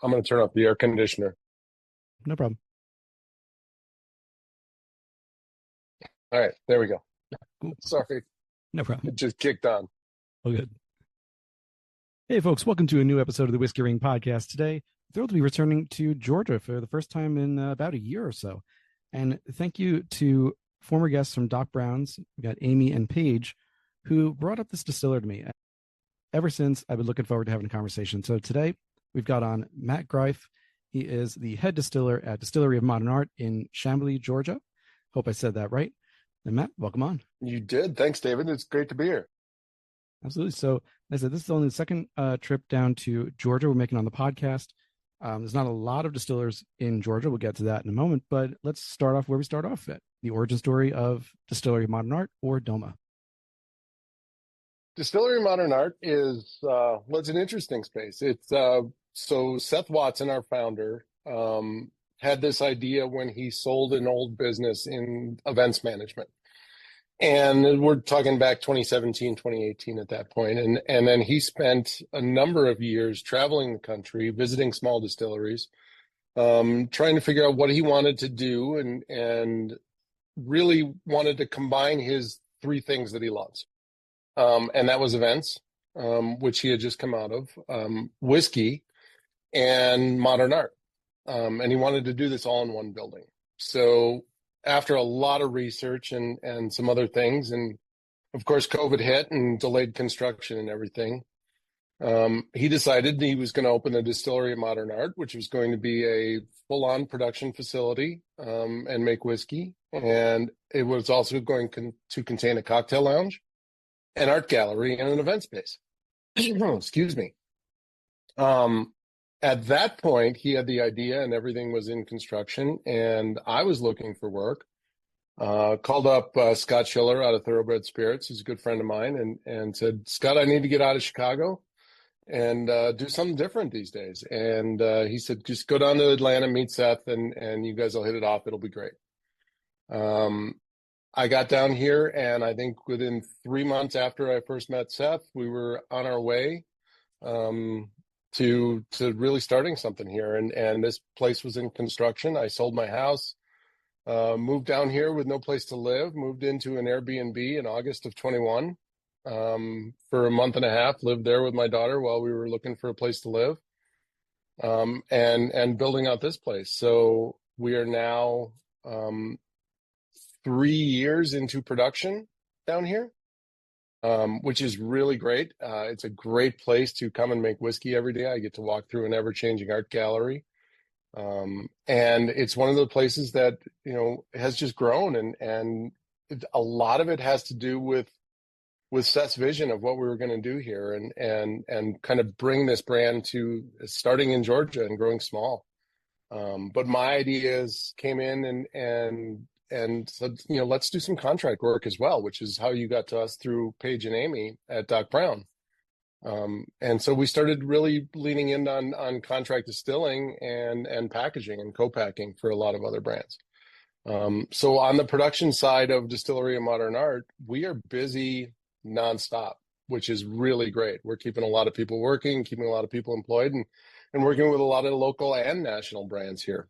I'm going to turn off the air conditioner. No problem. All right, there we go. Cool. Sorry, No problem. it just kicked on. All good. Hey, folks, welcome to a new episode of the Whiskey Ring Podcast. Today, thrilled to be returning to Georgia for the first time in about a year or so. And thank you to former guests from Doc Brown's. We got Amy and Paige, who brought up this distiller to me. Ever since, I've been looking forward to having a conversation. So today, we've got on Matt Greif. He is the head distiller at Distillery of Modern Art in Chamblee, Georgia. Hope I said that right. And Matt, welcome on. You did. Thanks, David. It's great to be here. Absolutely. So, like I said, this is only the second trip down to Georgia we're making on the podcast. There's not a lot of distillers in Georgia. We'll get to that in a moment, but let's start off where we start off at the origin story of Distillery of Modern Art, or DOMA. Distillery of Modern Art is, well, it's an interesting space. It's so Seth Watson, our founder, had this idea when he sold an old business in events management. And we're talking back 2017, 2018 at that point. And then he spent a number of years traveling the country, visiting small distilleries, trying to figure out what he wanted to do, and really wanted to combine his three things that he loves. And that was events, which he had just come out of, whiskey, and modern art. And he wanted to do this all in one building. So after a lot of research and some other things, and of course, COVID hit and delayed construction and everything, he decided he was going to open the Distillery of Modern Art, which was going to be a full-on production facility and make whiskey. And it was also going to contain a cocktail lounge, an art gallery, and an event space. Excuse me. At that point, he had the idea and everything was in construction, and I was looking for work. Called up Scott Schiller out of Thoroughbred Spirits, who's a good friend of mine, and said, Scott, I need to get out of Chicago and do something different these days. And he said, just go down to Atlanta, meet Seth, and you guys will hit it off. It'll be great. I got down here, and I think within 3 months after I first met Seth, we were on our way to really starting something here. And this place was in construction. I sold my house, moved down here with no place to live, moved into an Airbnb in August of 21 for a month and a half, lived there with my daughter while we were looking for a place to live, and building out this place. So we are now 3 years into production down here, which is really great. It's a great place to come and make whiskey every day. I get to walk through an ever-changing art gallery. And it's one of the places that, has just grown. And a lot of it has to do with Seth's vision of what we were going to do here and kind of bring this brand to starting in Georgia and growing small. But my ideas came in and said, let's do some contract work as well, which is how you got to us through Paige and Amy at Doc Brown. And so we started really leaning in on contract distilling and packaging and co-packing for a lot of other brands. So on the production side of Distillery of Modern Art, we are busy nonstop, which is really great. We're keeping a lot of people working, keeping a lot of people employed, and working with a lot of local and national brands here.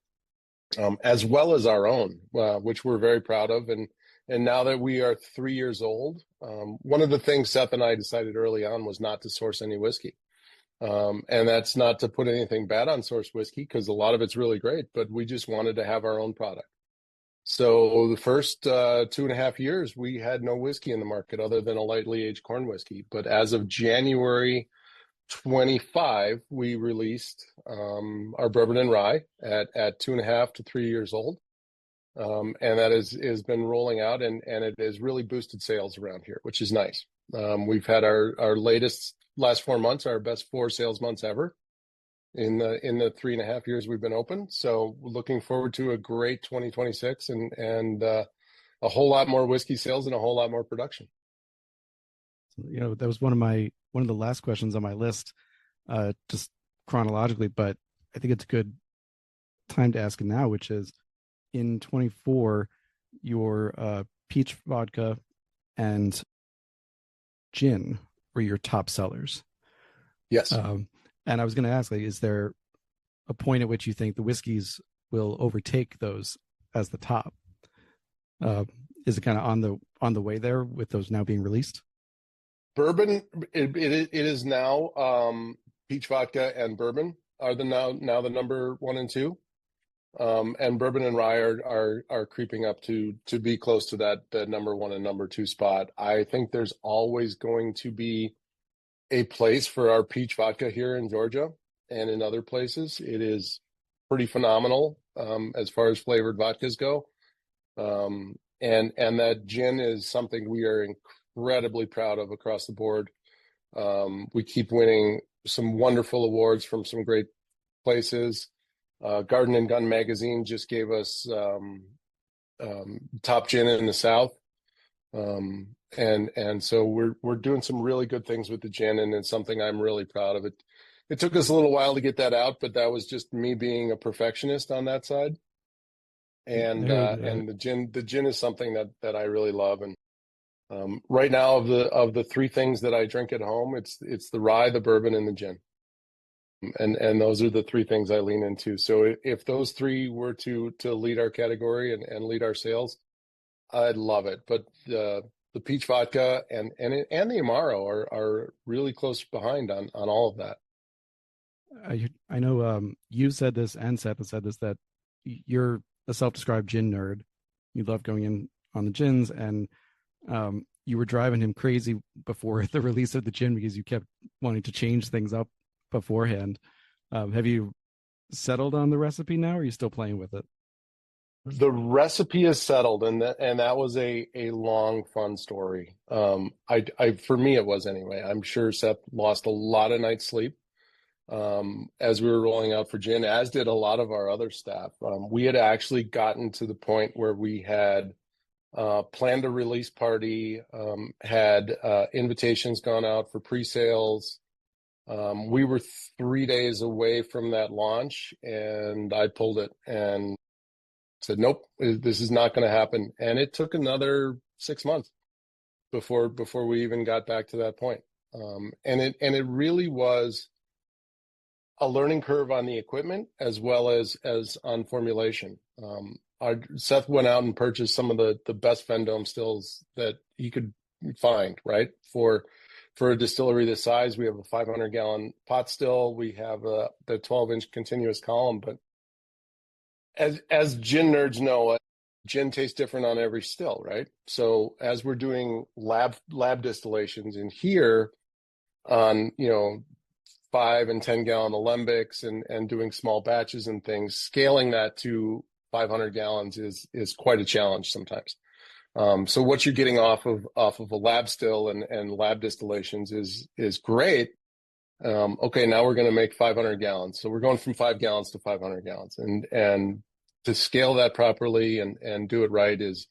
As well as our own, which we're very proud of. And now that we are 3 years old, one of the things Seth and I decided early on was not to source any whiskey. And that's not to put anything bad on source whiskey, because a lot of it's really great, but we just wanted to have our own product. So the first 2.5 years, we had no whiskey in the market other than a lightly aged corn whiskey. But as of January 25, we released our bourbon and rye at 2.5 to 3 years old, and that has been rolling out, and it has really boosted sales around here, which is nice. We've had our last 4 months, our best 4 sales months ever in the 3.5 years we've been open. So looking forward to a great 2026 and a whole lot more whiskey sales and a whole lot more production. That was one of the last questions on my list, just chronologically, but I think it's a good time to ask it now, which is in 24, your peach vodka and gin were your top sellers. Yes. And I was going to ask, is there a point at which you think the whiskeys will overtake those as the top? Is it kind of on the way there with those now being released? Bourbon, it is now peach vodka and bourbon are the now the number one and two. And bourbon and rye are creeping up to be close to that number one and number two spot. I think there's always going to be a place for our peach vodka here in Georgia and in other places. It is pretty phenomenal as far as flavored vodkas go. And that gin is something we are incredibly proud of across the board. We keep winning some wonderful awards from some great places. Garden and Gun magazine just gave us top gin in the South. And so we're doing some really good things with the gin, and it's something I'm really proud of. It took us a little while to get that out, but that was just me being a perfectionist on that side. And the gin is something that I really love. And right now of the three things that I drink at home, it's the rye, the bourbon, and the gin. And those are the three things I lean into. So if those three were to lead our category and lead our sales, I'd love it. But the peach vodka and the Amaro are really close behind on all of that. I know you said this and Seth has said this, that you're a self-described gin nerd. You love going in on the gins, and you were driving him crazy before the release of the gin because you kept wanting to change things up beforehand. Have you settled on the recipe now, or are you still playing with it? The recipe is settled, and that was a long, fun story. For me, it was anyway. I'm sure Seth lost a lot of nights sleep as we were rolling out for gin, as did a lot of our other staff. We had actually gotten to the point where we had planned a release party, had invitations gone out for pre-sales. We were 3 days away from that launch, and I pulled it and said, nope, this is not going to happen. And it took another 6 months before we even got back to that point. And it really was a learning curve on the equipment as well as on formulation. Seth went out and purchased some of the best Vendome stills that he could find, right? For a distillery this size, we have a 500-gallon pot still. We have the 12-inch continuous column. But as gin nerds know, gin tastes different on every still, right? So as we're doing lab distillations in here on 5 and 10-gallon alembics and doing small batches and things, scaling that to 500 gallons is quite a challenge sometimes. So what you're getting off of a lab still and lab distillations is great. Okay, now we're going to make 500 gallons. So we're going from 5 gallons to 500 gallons, and to scale that properly and do it right is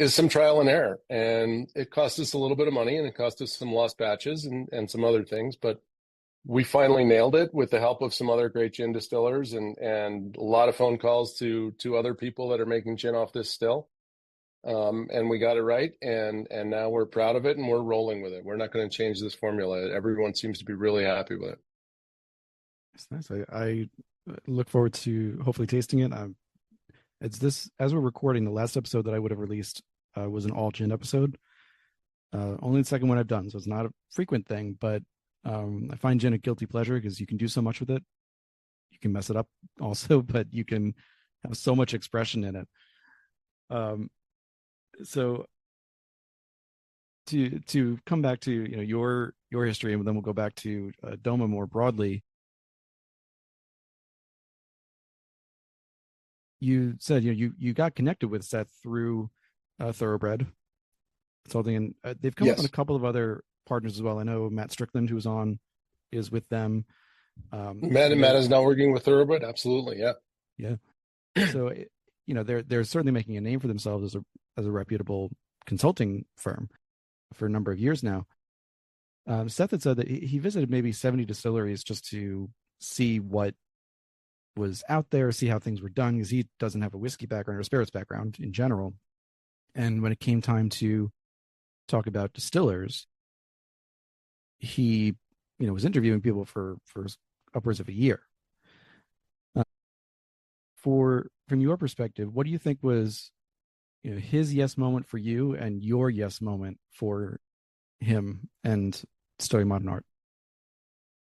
some trial and error. And it cost us a little bit of money, and it cost us some lost batches and some other things, but we finally nailed it with the help of some other great gin distillers and a lot of phone calls to other people that are making gin off this still. And we got it right, and now we're proud of it, and we're rolling with it. We're not going to change this formula. Everyone seems to be really happy with it. It's nice. I look forward to hopefully tasting it. It's this, as we're recording, the last episode that I would have released was an all gin episode. Only the second one I've done, so it's not a frequent thing, but I find gin a guilty pleasure because you can do so much with it. You can mess it up also, but you can have so much expression in it. So to come back to your history, and then we'll go back to DOMA more broadly. You said you got connected with Seth through Thoroughbred Consulting, and they've come up on a couple of other partners as well. I know Matt Strickland, who was on, is with them. Matt is now working with Thoroughbred. Absolutely, yeah. So they're certainly making a name for themselves as a reputable consulting firm for a number of years now. Seth had said that he visited maybe 70 distilleries just to see what was out there, see how things were done, because he doesn't have a whiskey background or a spirits background in general. And when it came time to talk about distillers, he was interviewing people for upwards of a year. from your perspective, what do you think was, his yes moment for you and your yes moment for him and Distillery of Modern Art?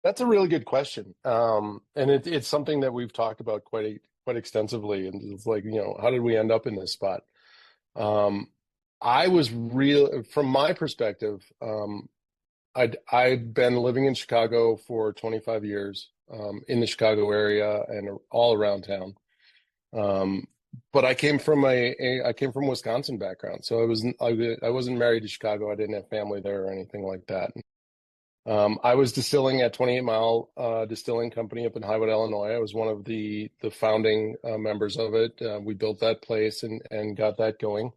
That's a really good question. And it's something that we've talked about quite extensively. And it's like, how did we end up in this spot? I was from my perspective, I'd been living in Chicago for 25 years, in the Chicago area and all around town. But I came from I came from Wisconsin background, so I wasn't married to Chicago. I didn't have family there or anything like that. I was distilling at 28 Mile Distilling Company up in Highwood, Illinois. I was one of the founding members of it. We built that place and got that going.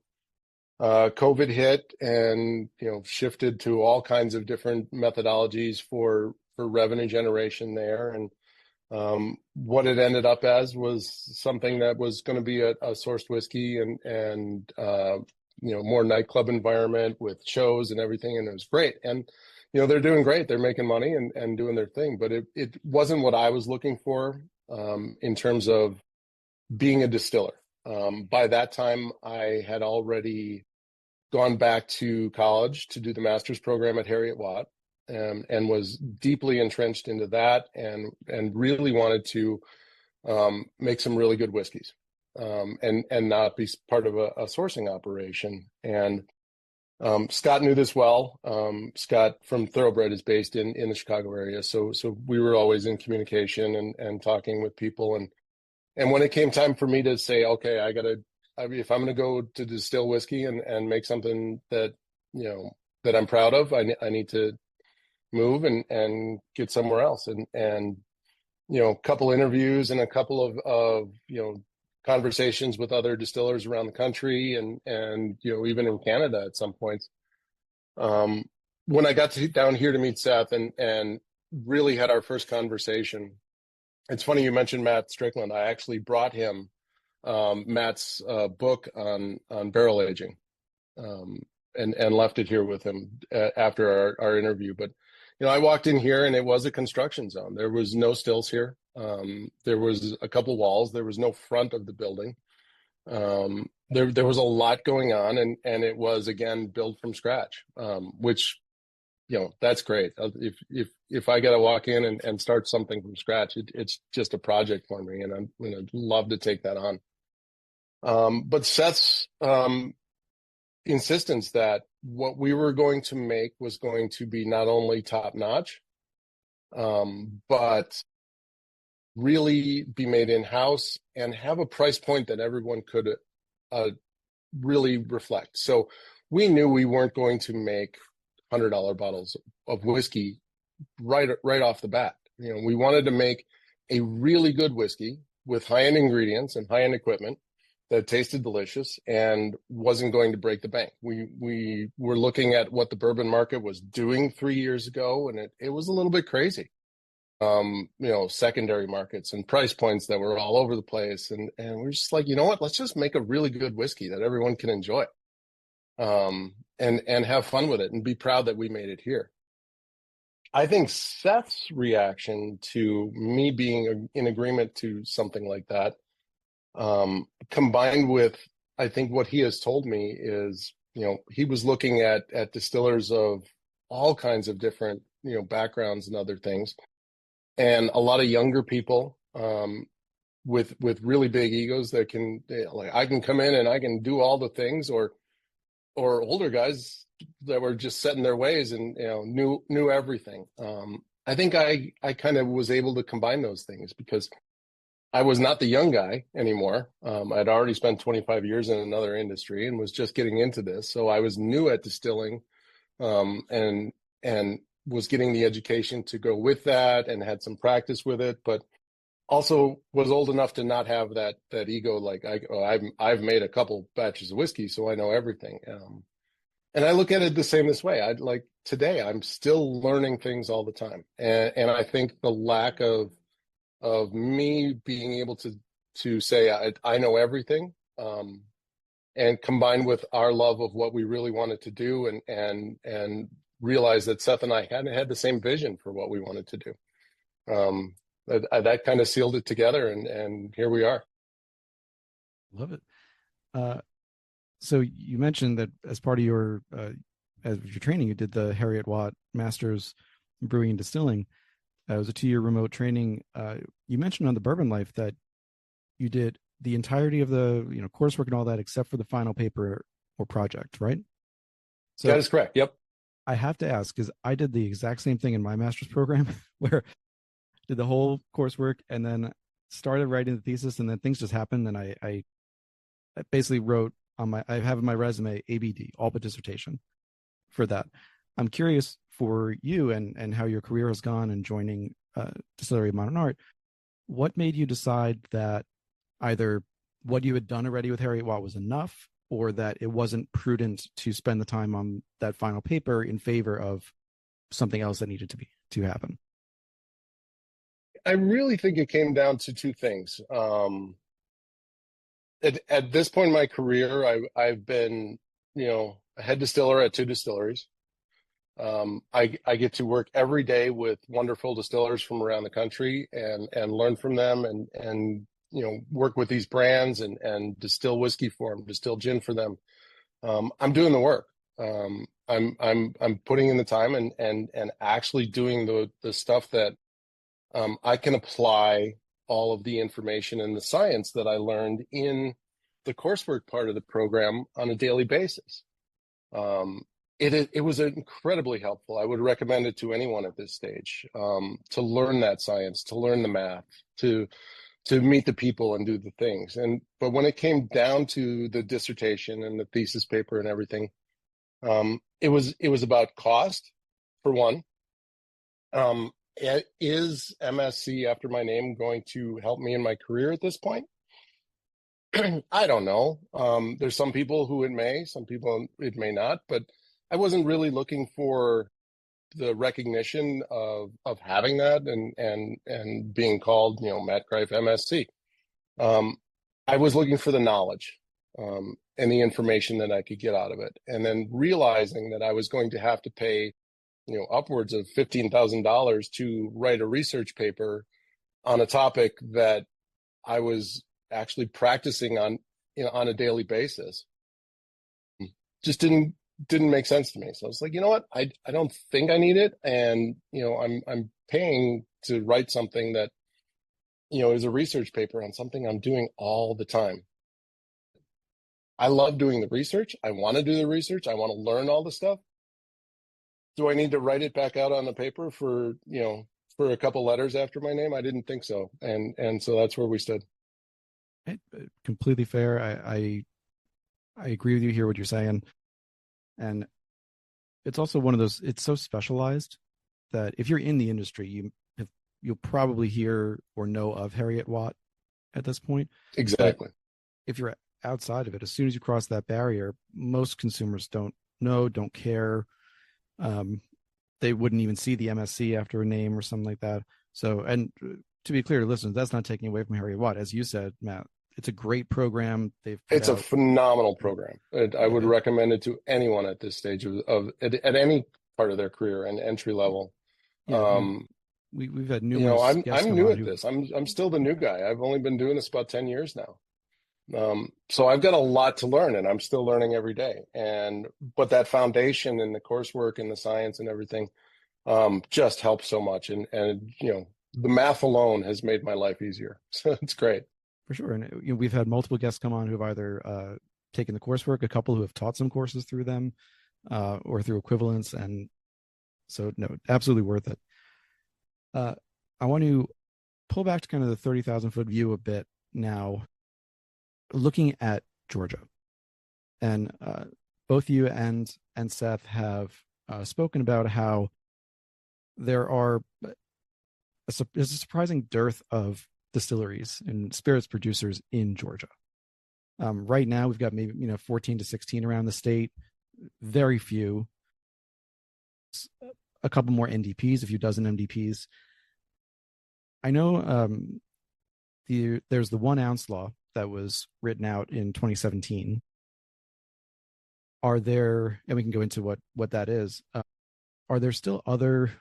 COVID hit and shifted to all kinds of different methodologies for revenue generation there. And what it ended up as was something that was going to be a sourced whiskey and more nightclub environment with shows and everything, and it was great. And they're doing great. They're making money and doing their thing, but it wasn't what I was looking for in terms of being a distiller. By that time, I had already gone back to college to do the master's program at Heriot-Watt, and was deeply entrenched into that and really wanted to make some really good whiskeys, and not be part of a sourcing operation. And Scott knew this well. Scott from Thoroughbred is based in the Chicago area, so we were always in communication and talking with people. And when it came time for me to say, okay, if I'm going to go to distill whiskey and make something that that I'm proud of, I need to move and get somewhere else. And a couple interviews and a couple of conversations with other distillers around the country and even in Canada at some points. When I got down here to meet Seth and really had our first conversation, it's funny you mentioned Matt Strickland. I actually brought him Matt's book on barrel aging, and left it here with him after our interview. But I walked in here and it was a construction zone. There was no stills here. There was a couple walls. There was no front of the building. There was a lot going on, and it was, again, built from scratch, which that's great. If I got to walk in and start something from scratch, it's just a project for me, and I'm love to take that on. But Seth's insistence that what we were going to make was going to be not only top notch, but really be made in-house and have a price point that everyone could really reflect. So we knew we weren't going to make $100 bottles of whiskey right off the bat. We wanted to make a really good whiskey with high-end ingredients and high-end equipment that tasted delicious and wasn't going to break the bank. We were looking at what the bourbon market was doing 3 years ago, and it was a little bit crazy. Secondary markets and price points that were all over the place. And we're just like, you know what, let's just make a really good whiskey that everyone can enjoy, and have fun with it and be proud that we made it here. I think Seth's reaction to me being in agreement to something like that, combined with, I think what he has told me is, he was looking at distillers of all kinds of different, backgrounds and other things. And a lot of younger people with really big egos that can, I can come in and I can do all the things, or older guys that were just set in their ways and knew everything. I think I kind of was able to combine those things because I was not the young guy anymore. I'd already spent 25 years in another industry and was just getting into this, so I was new at distilling, and was getting the education to go with that and had some practice with it, but also was old enough to not have that ego. Like I've made a couple batches of whiskey, so I know everything. And I look at it the same this way. Today, I'm still learning things all the time. And I think the lack of me being able to say, I know everything, and combined with our love of what we really wanted to do and realized that Seth and I hadn't had the same vision for what we wanted to do. That kind of sealed it together, and here we are. Love it. Uh, so you mentioned that as part of your training, you did the Harriet Watt Masters in Brewing and Distilling. It was a 2-year remote training. You mentioned on the Bourbon Life that you did the entirety of the coursework and all that except for the final paper or project, right? That So is correct. Yep. I have to ask, because I did the exact same thing in my master's program where I did the whole coursework and then started writing the thesis, and then things just happened, and I basically wrote I have in my resume ABD, all but dissertation, for that. I'm curious for you and how your career has gone and joining Distillery of Modern Art. What made you decide that either what you had done already with Harriet Watt was enough, or that it wasn't prudent to spend the time on that final paper in favor of something else that needed to happen? I really think it came down to two things. At this point in my career, I've been, a head distiller at 2 distilleries. I get to work every day with wonderful distillers from around the country and learn from them and work with these brands and distill whiskey for them, distill gin for them. I'm doing the work. I'm putting in the time and actually doing the stuff that I can apply all of the information and the science that I learned in the coursework part of the program on a daily basis. It was incredibly helpful. I would recommend it to anyone at this stage, to learn that science, to learn the math, to meet the people and do the things. But when it came down to the dissertation and the thesis paper and everything, it was about cost, for one. Is MSc after my name going to help me in my career at this point? I don't know. There's some people who it may, some people it may not, but I wasn't really looking for the recognition of having that and being called, Matt Greif MSc. I was looking for the knowledge and the information that I could get out of it, and then realizing that I was going to have to pay, upwards of $15,000 to write a research paper on a topic that I was actually practicing on, on a daily basis. Just didn't make sense to me. So I was like, you know what? I don't think I need it. And, I'm paying to write something that, is a research paper on something I'm doing all the time. I love doing the research. I want to do the research. I want to learn all the stuff. Do I need to write it back out on the paper for a couple letters after my name? I didn't think so. And so that's where we stood. Completely fair. I agree with you here, what you're saying. And it's also one of those, it's so specialized that if you're in the industry, you'll probably hear or know of Harriet Watt at this point. Exactly. But if you're outside of it, as soon as you cross that barrier, most consumers don't know, don't care. They wouldn't even see the MSc after a name or something like that. So, and to be clear to listeners, that's not taking away from Harriet Watt. As you said, Matt, it's a great program. It's a phenomenal program. I would recommend it to anyone at this stage at any part of their career and entry level. Yeah, we've had numerous. I'm new at this. I'm still the new guy. I've only been doing this about 10 years now. So I've got a lot to learn, and I'm still learning every day. But that foundation and the coursework and the science and everything just helps so much. And the math alone has made my life easier. So it's great. For sure. And we've had multiple guests come on who have either taken the coursework, a couple who have taught some courses through them, or through equivalents. And so, no, absolutely worth it. I want to pull back to kind of the 30,000-foot view a bit now, looking at Georgia. And both you and Seth have spoken about how there's a surprising dearth of distilleries and spirits producers in Georgia. Right now, we've got maybe 14 to 16 around the state. Very few. A couple more NDPs, a few dozen NDPs. I know there's the 1 ounce law that was written out in 2017. Are there, and we can go into what that is. Are there still other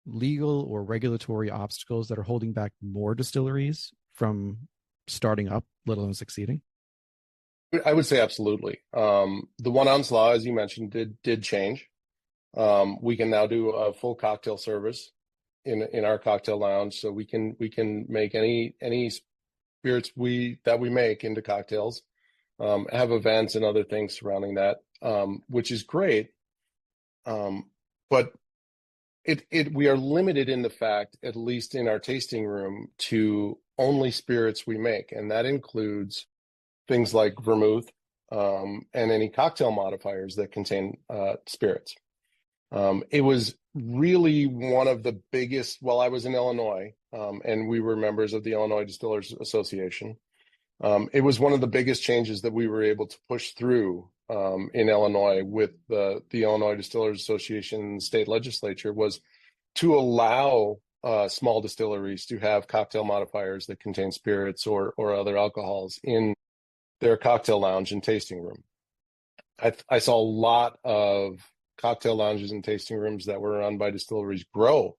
legal or regulatory obstacles that are holding back more distilleries from starting up, let alone succeeding? I would say absolutely. The 1 ounce law, as you mentioned, did change. We can now do a full cocktail service in our cocktail lounge, so we can make any spirits that we make into cocktails, have events and other things surrounding that, which is great. But we are limited in the fact, at least in our tasting room, to only spirits we make, and that includes things like vermouth, and any cocktail modifiers that contain spirits. It was really one of the biggest. Well, I was in Illinois, and we were members of the Illinois Distillers Association. It was one of the biggest changes that we were able to push through in Illinois with the Illinois Distillers Association state legislature, was to allow small distilleries to have cocktail modifiers that contain spirits or other alcohols in their cocktail lounge and tasting room. I saw a lot of cocktail lounges and tasting rooms that were run by distilleries grow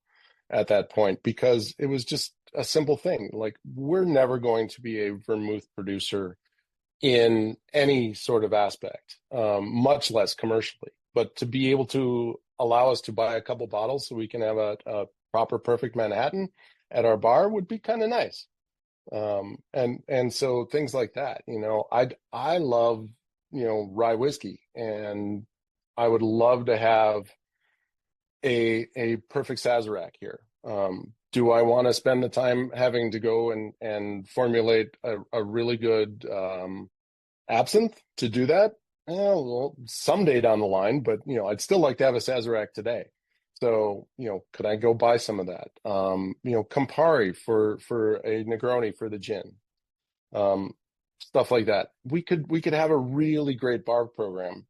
at that point, because it was just a simple thing. Like, we're never going to be a vermouth producer in any sort of aspect, much less commercially. But to be able to allow us to buy a couple bottles so we can have a proper perfect Manhattan at our bar would be kind of nice. And so things like that, I love, rye whiskey, and I would love to have a perfect Sazerac here. Do I want to spend the time having to go and formulate a really good absinthe to do that? Well, someday down the line, but I'd still like to have a Sazerac today. So, could I go buy some of that? Campari for a Negroni for the gin, stuff like that. We could have a really great bar program,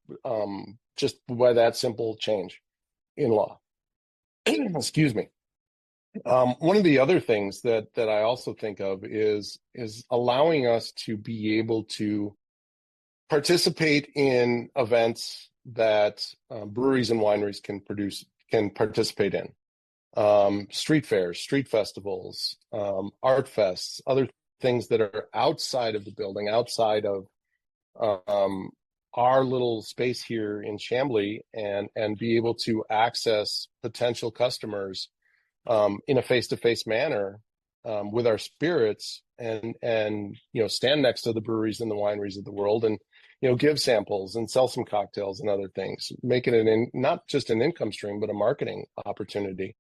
just by that simple change in law. Excuse me. One of the other things that I also think of is allowing us to be able to participate in events that breweries and wineries can participate in. Street fairs, street festivals, art fests, other things that are outside of the building, outside of our little space here in Chambly, and be able to access potential customers in a face-to-face manner with our spirits, and stand next to the breweries and the wineries of the world, and give samples and sell some cocktails and other things, making it not just an income stream, but a marketing opportunity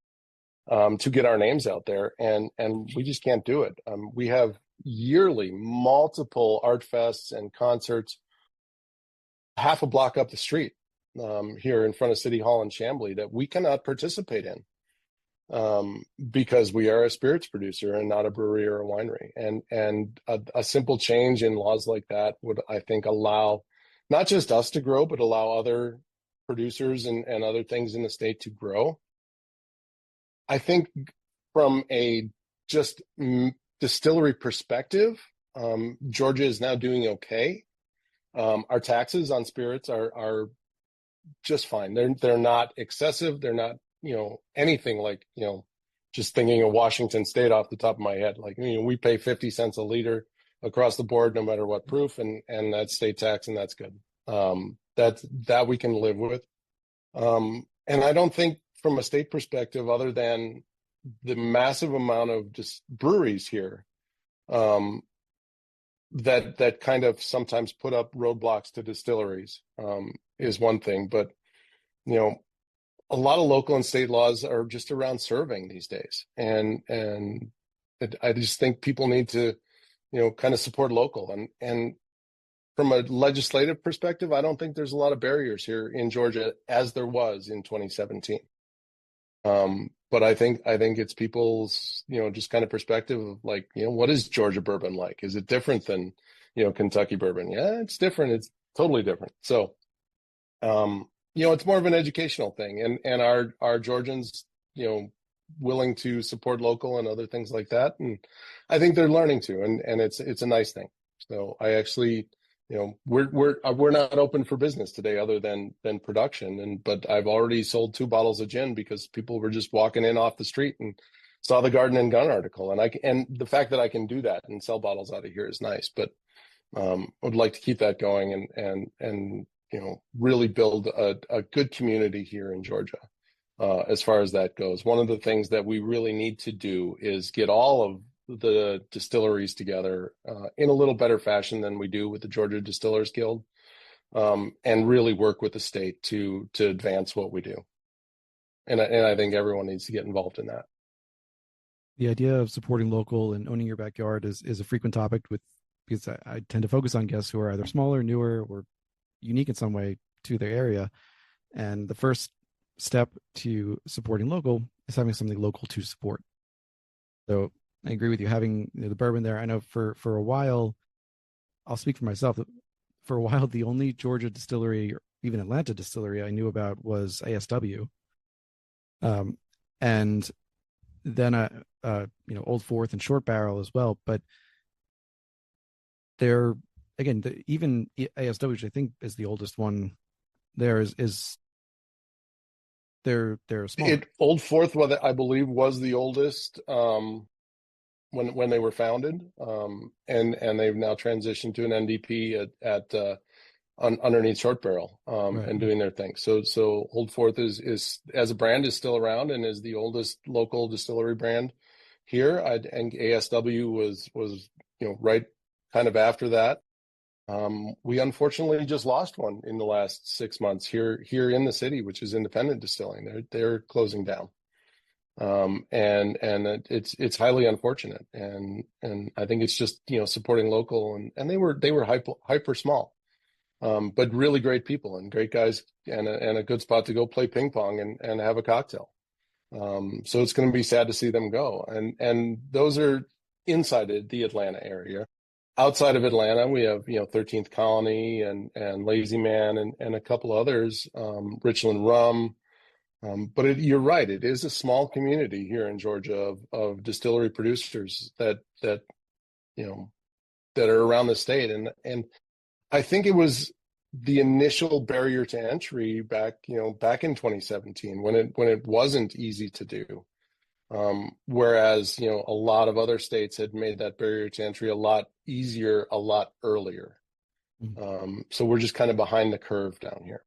to get our names out there. And we just can't do it. We have yearly multiple art fests and concerts half a block up the street here in front of City Hall in Chambly that we cannot participate in because we are a spirits producer and not a brewery or a winery. And a simple change in laws like that would, I think, allow not just us to grow, but allow other producers and other things in the state to grow. I think from a just distillery perspective, Georgia is now doing okay. Our taxes on spirits are just fine. They're not excessive. They're not, anything like, just thinking of Washington State off the top of my head. Like, we pay 50 cents a liter across the board, no matter what proof, and that's state tax, and that's good. That we can live with. And I don't think from a state perspective, other than the massive amount of just breweries here, that kind of sometimes put up roadblocks to distilleries, is one thing. But, a lot of local and state laws are just around serving these days. And I just think people need to, kind of support local. And from a legislative perspective, I don't think there's a lot of barriers here in Georgia as there was in 2017. But I think it's people's, just kind of perspective of like, what is Georgia bourbon like? Is it different than, Kentucky bourbon? Yeah, it's different. It's totally different. So, it's more of an educational thing, and our Georgians, willing to support local and other things like that. And I think they're learning to, and it's a nice thing. So I actually, we're not open for business today other than production. But I've already sold 2 bottles of gin because people were just walking in off the street and saw the Garden and Gun article. And the fact that I can do that and sell bottles out of here is nice. But, Would like to keep that going and really build a good community here in Georgia. As far as that goes, one of the things that we really need to do is get all of the distilleries together in a little better fashion than we do with the Georgia Distillers Guild, and really work with the state to advance what we do. And I think everyone needs to get involved in that. The idea of supporting local and owning your backyard is a frequent topic because I tend to focus on guests who are either smaller, newer, or unique in some way to their area. And the first step to supporting local is having something local to support. So I agree with you, having the bourbon there. I know for a while, I'll speak for myself. For a while, the only Georgia distillery, or even Atlanta distillery I knew about was ASW. And then Old Fourth and Short Barrel as well. But they're, again, even ASW, which I think is the oldest one there, is they're small. Old Fourth, I believe, was the oldest when they were founded, and they've now transitioned to an NDP underneath Short Barrel, Right. and doing their thing. So Old Fourth is as a brand is still around and is the oldest local distillery brand here. And ASW was right kind of after that. We unfortunately just lost one in the last 6 months here in the city, which is Independent Distilling. They're closing down. And it's highly unfortunate. And I think it's just, supporting local, and they were hyper small. But really great people and great guys, and a good spot to go play ping pong and have a cocktail. So it's going to be sad to see them go. And those are inside the Atlanta area. Outside of Atlanta, we have 13th Colony and Lazy Man and a couple others, Richland Rum. But you're right, it is a small community here in Georgia of distillery producers that are around the state, and I think it was the initial barrier to entry back in 2017 when it wasn't easy to do. Whereas, a lot of other states had made that barrier to entry a lot easier, a lot earlier. Mm-hmm. So we're just kind of behind the curve down here.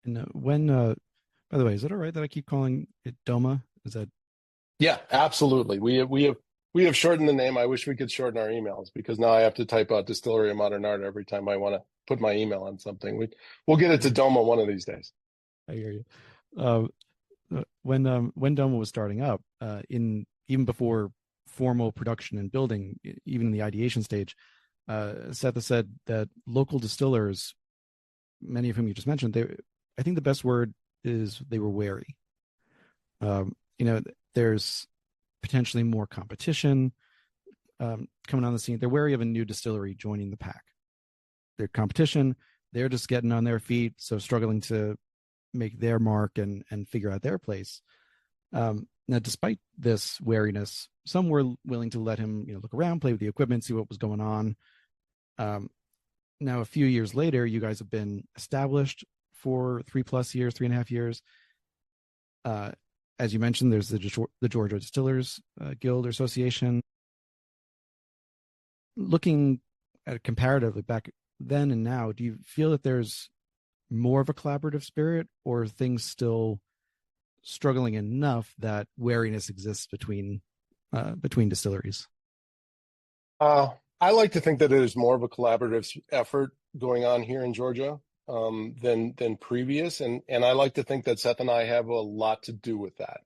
And by the way, is it all right that I keep calling it DOMA? Is that? Yeah, absolutely. We have shortened the name. I wish we could shorten our emails, because now I have to type out Distillery of Modern Art every time I want to put my email on something. We'll get it to DOMA one of these days. I hear you. When DOMA was starting up, even before formal production and building, even in the ideation stage, Seth has said that local distillers, many of whom you just mentioned, I think the best word is they were wary. There's potentially more competition coming on the scene. They're wary of a new distillery joining the pack. Their competition, they're just getting on their feet, so struggling to make their mark and figure out their place. Now, despite this wariness, some were willing to let him look around, play with the equipment, see what was going on. Now, a few years later, you guys have been established for 3+ years, 3.5 years. As you mentioned, there's the Georgia Distillers Guild or Association. Looking at it comparatively back then and now, do you feel that there's more of a collaborative spirit, or are things still struggling enough that wariness exists between distilleries? I like to think that there's more of a collaborative effort going on here in Georgia than previous, and I like to think that Seth and I have a lot to do with that.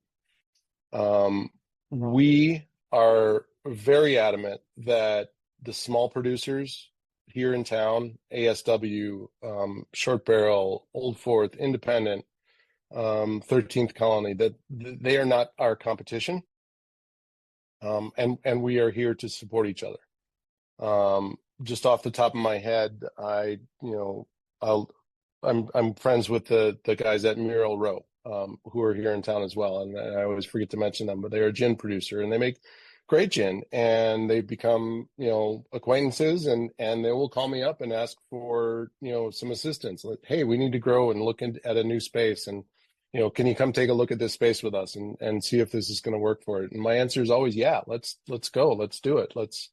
We are very adamant that the small producers here in town, ASW, Short Barrel, Old Fourth, Independent, 13th Colony, that they are not our competition, and we are here to support each other. Just off the top of my head, I'm friends with the guys at Mural Row, who are here in town as well, and I always forget to mention them, but they're a gin producer and they make great gin, and they've become acquaintances, and they will call me up and ask for some assistance. Like, hey, we need to grow and look at a new space, and can you come take a look at this space with us and see if this is going to work for it? And my answer is always, yeah, let's go, let's do it, let's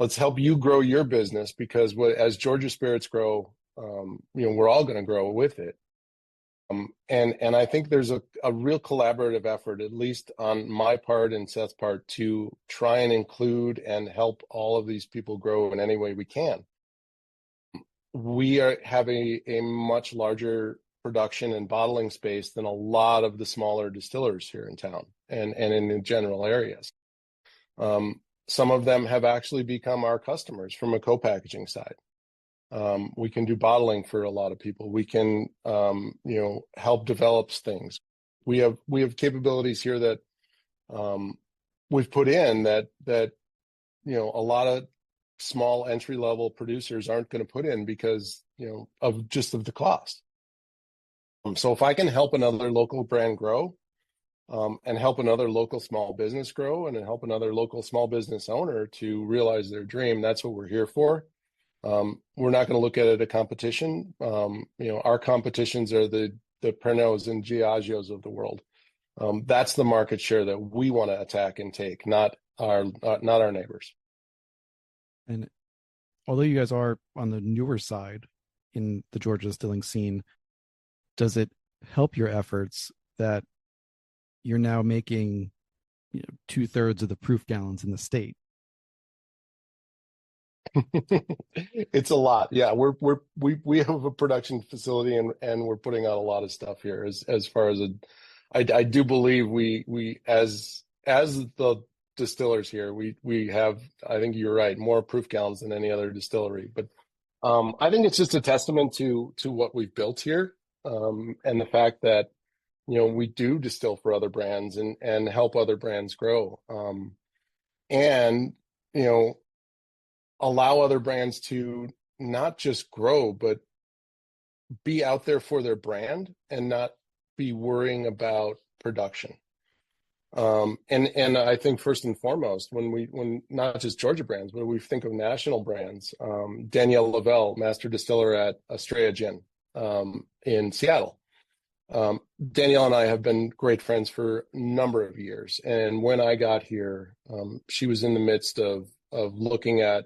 let's help you grow your business, because as Georgia spirits grow, we're all going to grow with it. And I think there's a real collaborative effort, at least on my part and Seth's part, to try and include and help all of these people grow in any way we can. We have a much larger production and bottling space than a lot of the smaller distillers here in town and in the general areas. Some of them have actually become our customers from a co-packaging side. We can do bottling for a lot of people. We can, help develop things. We have capabilities here that we've put in that a lot of small entry level producers aren't going to put in because of the cost. So if I can help another local brand grow, and help another local small business grow, and help another local small business owner to realize their dream, that's what we're here for. We're not going to look at it as a competition. Our competitions are the Pernots and Giagios of the world. That's the market share that we want to attack and take, not our neighbors. And although you guys are on the newer side in the Georgia distilling scene, does it help your efforts that you're now making 2/3 of the proof gallons in the state? It's a lot. Yeah, we have a production facility and we're putting out a lot of stuff here. As far as I do believe we as the distillers here, we have, I think you're right, more proof gallons than any other distillery. But I think it's just a testament to what we've built here, and the fact that we do distill for other brands and help other brands grow, and allow other brands to not just grow, but be out there for their brand and not be worrying about production. And I think first and foremost, when not just Georgia brands, but we think of national brands, Danielle Lavelle, master distiller at Estrella Gin in Seattle. Danielle and I have been great friends for a number of years. And when I got here, she was in the midst of looking at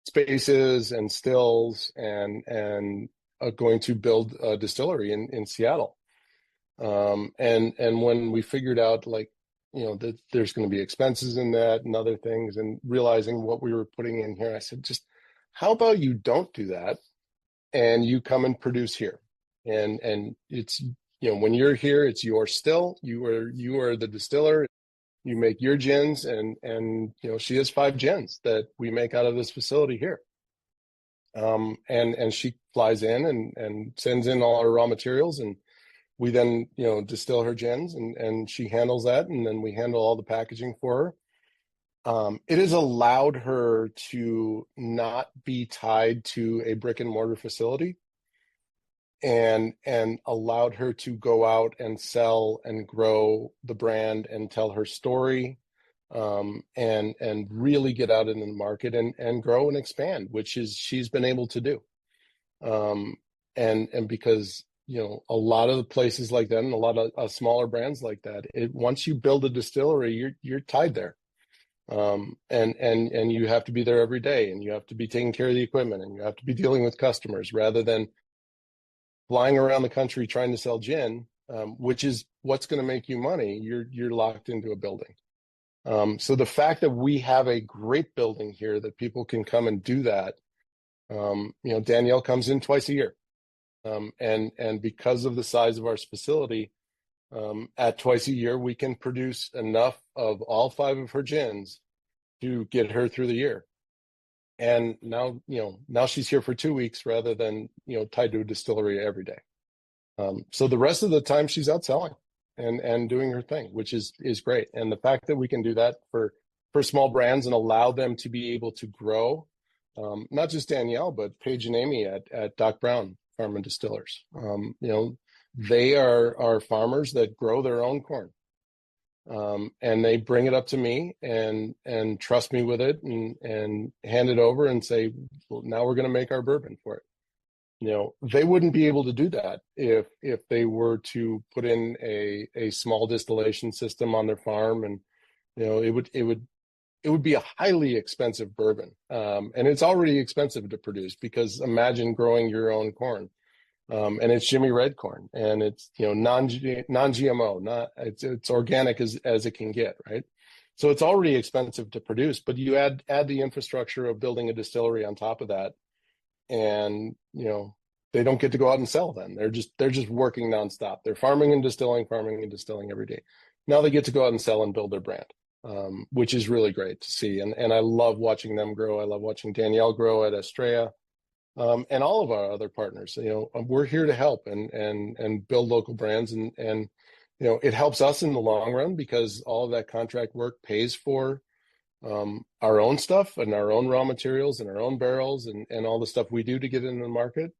spaces and stills and going to build a distillery in Seattle. And when we figured out that there's going to be expenses in that and other things, and realizing what we were putting in here, I said, just how about you don't do that and you come and produce here? And it's, when you're here, it's your still, you are the distiller. You make your gins, and she has 5 gins that we make out of this facility here. And she flies in and sends in all our raw materials, and we then distill her gins, and she handles that, and then we handle all the packaging for her. It has allowed her to not be tied to a brick and mortar facility, and allowed her to go out and sell and grow the brand and tell her story, and really get out into the market and grow and expand, which she's been able to do. And because a lot of the places like that and a lot of smaller brands like that, once you build a distillery, you're tied there. And you have to be there every day, and you have to be taking care of the equipment, and you have to be dealing with customers rather than flying around the country trying to sell gin, which is what's going to make you money. You're locked into a building. So the fact that we have a great building here that people can come and do that, Danielle comes in twice a year. And because of the size of our facility, at twice a year, we can produce enough of all 5 of her gins to get her through the year. And now she's here for 2 weeks rather than, tied to a distillery every day. So the rest of the time she's out selling and doing her thing, which is great. And the fact that we can do that for small brands and allow them to be able to grow, not just Danielle, but Paige and Amy at Doc Brown Farm and Distillers. They are farmers that grow their own corn. And they bring it up to me and trust me with it and hand it over and say, well, now we're going to make our bourbon for it. They wouldn't be able to do that if they were to put in a small distillation system on their farm, and it would it would be a highly expensive bourbon. And it's already expensive to produce, because imagine growing your own corn. And it's Jimmy Red corn, and it's, you know, non-GMO, it's organic as it can get, right? So it's already expensive to produce, but you add the infrastructure of building a distillery on top of that, and, you know, they don't get to go out and sell then. They're just working nonstop. They're farming and distilling every day. Now they get to go out and sell and build their brand, which is really great to see. And I love watching them grow. I love watching Danielle grow at Estrella. And all of our other partners. You know, we're here to help and build local brands, and you know, it helps us in the long run, because all of that contract work pays for our own stuff and our own raw materials and our own barrels and all the stuff we do to get into the market.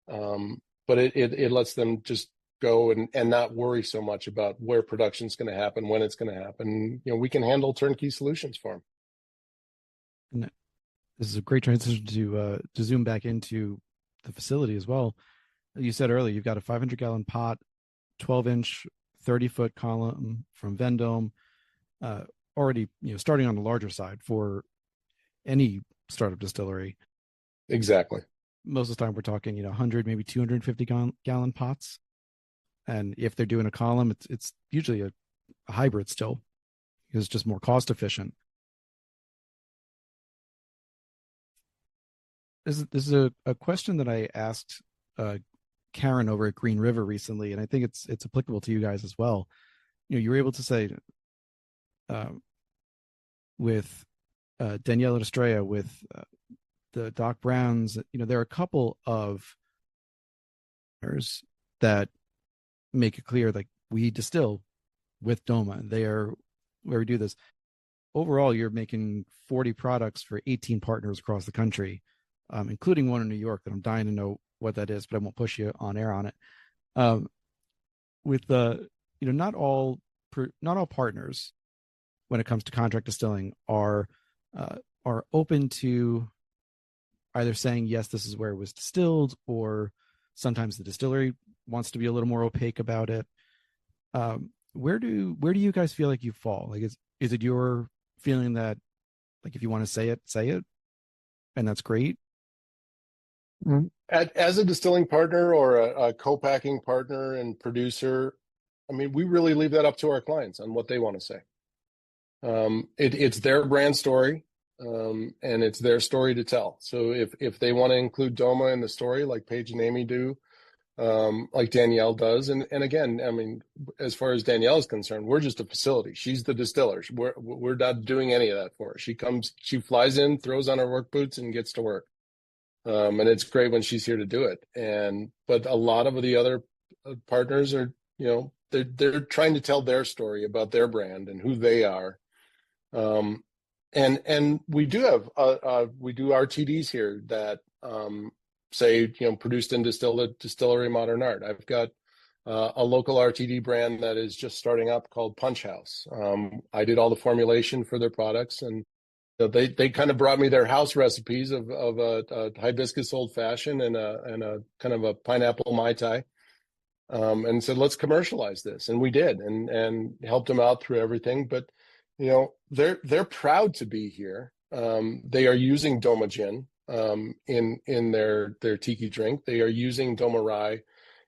But it lets them just go and not worry so much about where production's going to happen, when it's going to happen. You know, we can handle turnkey solutions for them. This is a great transition to zoom back into the facility as well. You said earlier, you've got a 500-gallon pot, 12-inch, 30-foot column from Vendome, already, you know, starting on the larger side for any startup distillery. Exactly. Most of the time we're talking, you know, 100, maybe 250-gallon pots. And if they're doing a column, it's usually a hybrid still. It's just more cost efficient. This is a question that I asked Karen over at Green River recently, and I think it's applicable to you guys as well. You know, you were able to say with Danielle and Estrella, with the Doc Browns, you know, there are a couple of that make it clear, like, we distill with DOMA. They are where we do this. Overall, you're making 40 products for 18 partners across the country, including one in New York that I'm dying to know what that is, but I won't push you on air on it. With the, you know, not all partners, when it comes to contract distilling, are open to either saying, yes, this is where it was distilled, or sometimes the distillery wants to be a little more opaque about it. Where do you guys feel like you fall? Like, is it your feeling that, like, if you want to say it, and that's great? As a distilling partner or a co-packing partner and producer, I mean, we really leave that up to our clients on what they want to say. It's their brand story, and it's their story to tell. So if they want to include DOMA in the story, like Paige and Amy do, like Danielle does, and again, I mean, as far as Danielle is concerned, we're just a facility. She's the distiller. We're not doing any of that for her. She flies in, throws on her work boots, and gets to work. And it's great when she's here to do it. But a lot of the other partners are, you know, they're trying to tell their story about their brand and who they are. And we do have we do RTDs here that say, you know, produced and distilled at Distillery of Modern Art. I've got a local RTD brand that is just starting up called Punch House. I did all the formulation for their products, and they kind of brought me their house recipes of a hibiscus old fashioned and a kind of a pineapple Mai Tai, and said, let's commercialize this, and we did, and helped them out through everything. But you know, they're proud to be here. They are using DOMA gin in their tiki drink. They are using DOMA rye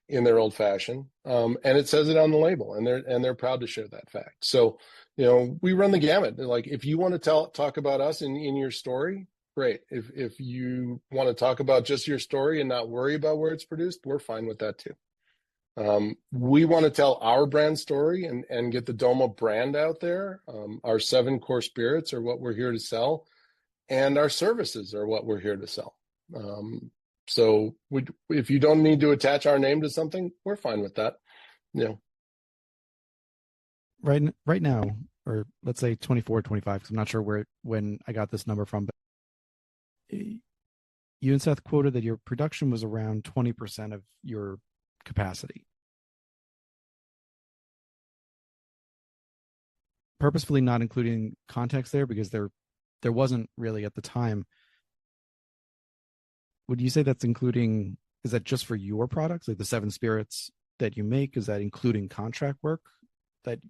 in their old fashioned, and it says it on the label, and they're proud to share that fact. So, you know, we run the gamut. Like, if you want to talk about us in your story, great. If you want to talk about just your story and not worry about where it's produced, we're fine with that too. We want to tell our brand story and get the DOMA brand out there. Our 7 core spirits are what we're here to sell, and our services are what we're here to sell. So if you don't need to attach our name to something, we're fine with that. You know. Right now, or let's say 24, 25, because I'm not sure when I got this number from, but you and Seth quoted that your production was around 20% of your capacity. Purposefully not including context there, because there wasn't really at the time. Would you say that's including, is that just for your products, like the 7 spirits that you make? Is that including contract work? That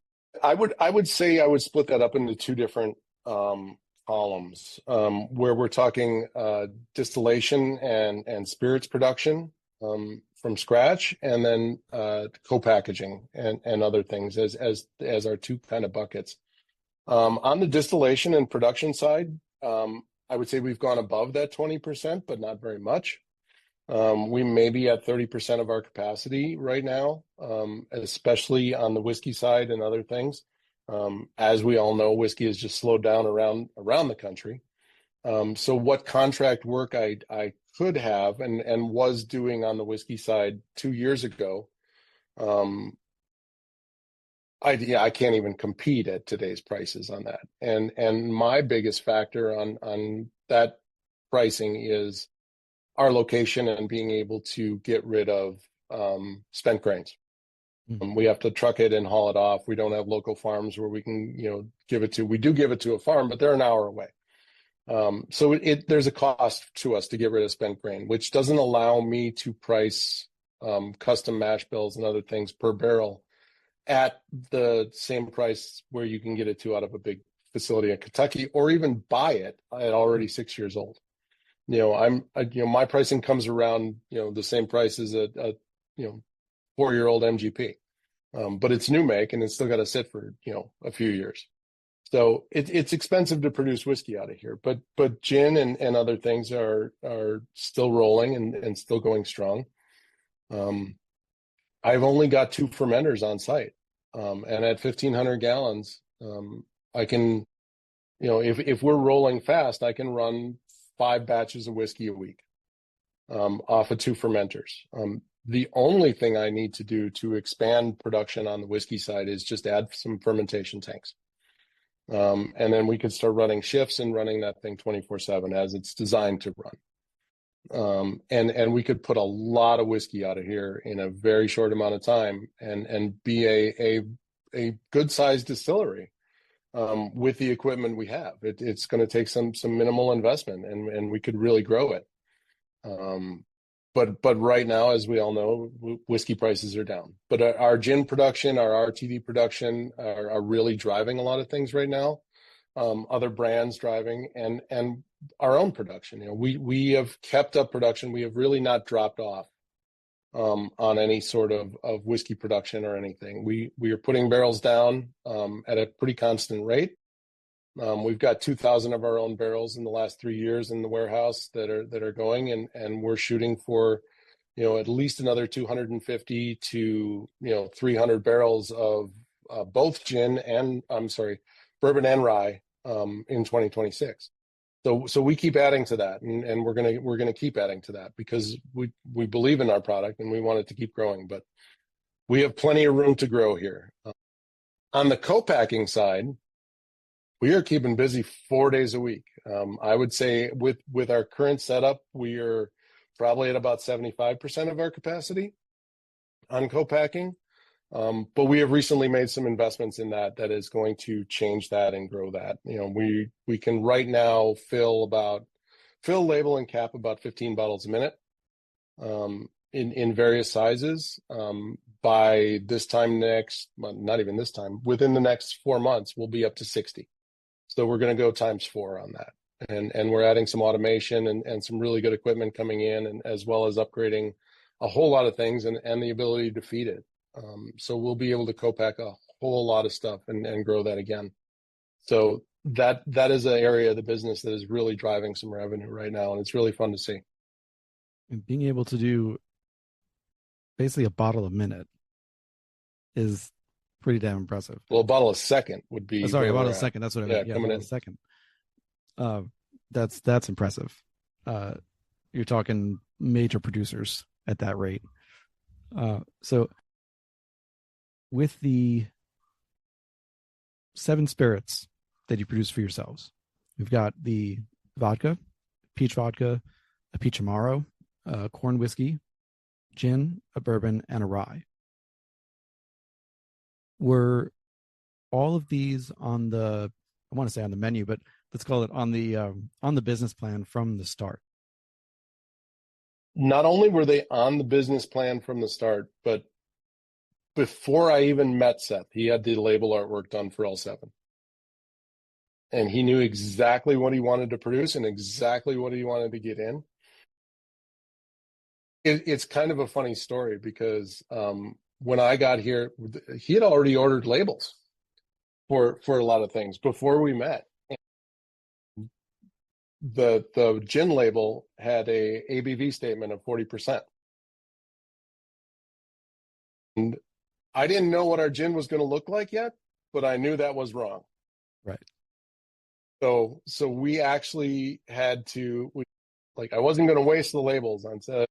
I would say I would split that up into 2 different columns, where we're talking distillation and spirits production from scratch, and then co-packaging and other things as our two kind of buckets. On the distillation and production side, I would say we've gone above that 20%, but not very much. We may be at 30% of our capacity right now, especially on the whiskey side and other things. As we all know, whiskey has just slowed down around the country. So what contract work I could have and was doing on the whiskey side 2 years ago, I can't even compete at today's prices on that. And my biggest factor on that pricing is our location and being able to get rid of spent grains. We have to truck it and haul it off. We don't have local farms where we can, give it to. We do give it to a farm, but they're an hour away. So there's a cost to us to get rid of spent grain, which doesn't allow me to price custom mash bills and other things per barrel at the same price where you can get it to out of a big facility in Kentucky, or even buy it at already 6 years old. My pricing comes around, the same price as a 4-year-old MGP, but it's new make and it's still got to sit for, a few years. So it's expensive to produce whiskey out of here, but gin and other things are still rolling and still going strong. I've only got 2 fermenters on site, and at 1,500 gallons, I can, if we're rolling fast, I can run 5 batches of whiskey a week off of 2 fermenters. The only thing I need to do to expand production on the whiskey side is just add some fermentation tanks. And then we could start running shifts and running that thing 24/7 as it's designed to run. And we could put a lot of whiskey out of here in a very short amount of time and be a good sized distillery with the equipment we have. It's going to take some minimal investment and we could really grow it. But right now, as we all know, whiskey prices are down. But our gin production, our RTD production are really driving a lot of things right now. Other brands driving and our own production. We have kept up production. We have really not dropped off on any sort of whiskey production or anything. We are putting barrels down at a pretty constant rate. We've got 2,000 of our own barrels in the last 3 years in the warehouse that are going, and we're shooting for, at least another 250 to 300 barrels of both bourbon and rye in 2026. So we keep adding to that, and we're gonna keep adding to that because we believe in our product and we want it to keep growing. But we have plenty of room to grow here. On the co-packing side, we are keeping busy 4 days a week. I would say with our current setup, we are probably at about 75% of our capacity on co-packing. But we have recently made some investments in that is going to change that and grow that. We can right now fill, label, and cap about 15 bottles a minute in various sizes. By this time not even this time, within the next 4 months, we'll be up to 60. So we're going to go times 4 on that. And we're adding some automation and some really good equipment coming in, and as well as upgrading a whole lot of things and the ability to feed it. So we'll be able to co-pack a whole lot of stuff and grow that again. So that is an area of the business that is really driving some revenue right now, and it's really fun to see. And being able to do basically a bottle a minute is pretty damn impressive. Well, a bottle a second would be. A bottle a second. That's what I meant. Yeah, coming in a second. That's impressive. You're talking major producers at that rate. So with the 7 spirits that you produce for yourselves, we've got the vodka, peach vodka, a peach amaro, corn whiskey, gin, a bourbon, and a rye. Were all of these on the, I want to say on the menu, but let's call it on the business plan from the start? Not only were they on the business plan from the start, but before I even met Seth, he had the label artwork done for all 7. and he knew exactly what he wanted to produce and exactly what he wanted to get in. It's kind of a funny story because when I got here, he had already ordered labels for a lot of things before we met. The gin label had a ABV statement of 40%. And I didn't know what our gin was going to look like yet, but I knew that was wrong. Right. So we actually had to, I wasn't going to waste the labels on set.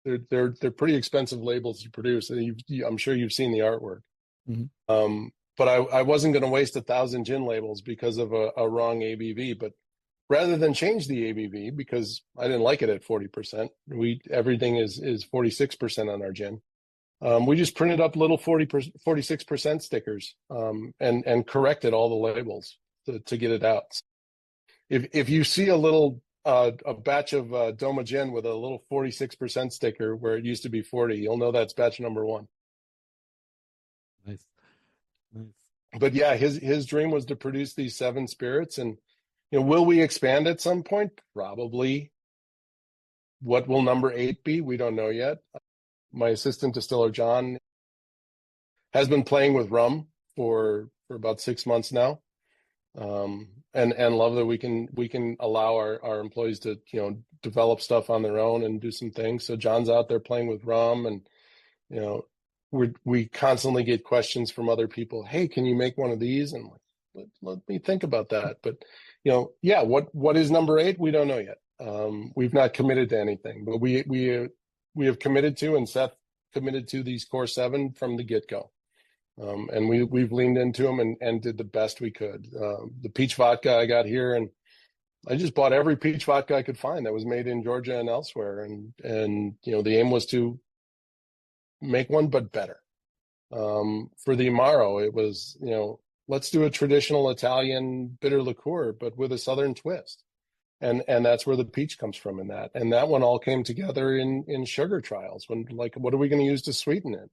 They're pretty expensive labels to produce. I'm sure you've seen the artwork. Mm-hmm. But I wasn't going to waste 1,000 gin labels because of a wrong ABV. But rather than change the ABV, because I didn't like it at 40%, everything is 46% on our gin. We just printed up little 46% stickers and corrected all the labels to get it out. If you see a batch of DOMA gin with a little 46% sticker where it used to be 40, you'll know that's batch number 1. Nice. But yeah, his dream was to produce these 7 spirits, and will we expand at some point? Probably. What will number 8 be? We don't know yet. My assistant distiller John has been playing with rum for about 6 months now, and love that we can allow our employees to develop stuff on their own and do some things. So John's out there playing with rum, and we constantly get questions from other people. Hey, can you make one of these? And let me think about that. But yeah, what is number 8? We don't know yet. We've not committed to anything, but we have committed to, and Seth committed to, these core 7 from the get-go. And we've leaned into them and did the best we could. The peach vodka I got here, and I just bought every peach vodka I could find that was made in Georgia and elsewhere. And the aim was to make one, but better. For the Amaro, it was, let's do a traditional Italian bitter liqueur, but with a Southern twist. And that's where the peach comes from in that. And that one all came together in sugar trials when, what are we going to use to sweeten it?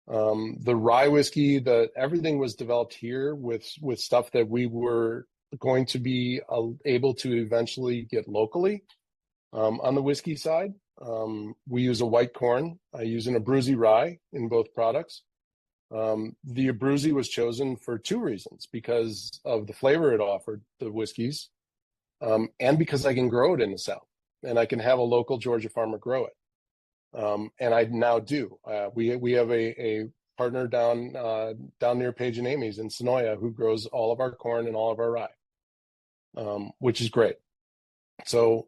The rye whiskey, everything was developed here with stuff that we were going to be able to eventually get locally. On the whiskey side, we use a white corn. I use an ABRUZZI rye in both products. The ABRUZZI was chosen for 2 reasons: because of the flavor it offered the whiskeys, and because I can grow it in the South, and I can have a local Georgia farmer grow it. And I now do. We have a partner down near Page and Amy's in Sonoya who grows all of our corn and all of our rye, which is great. So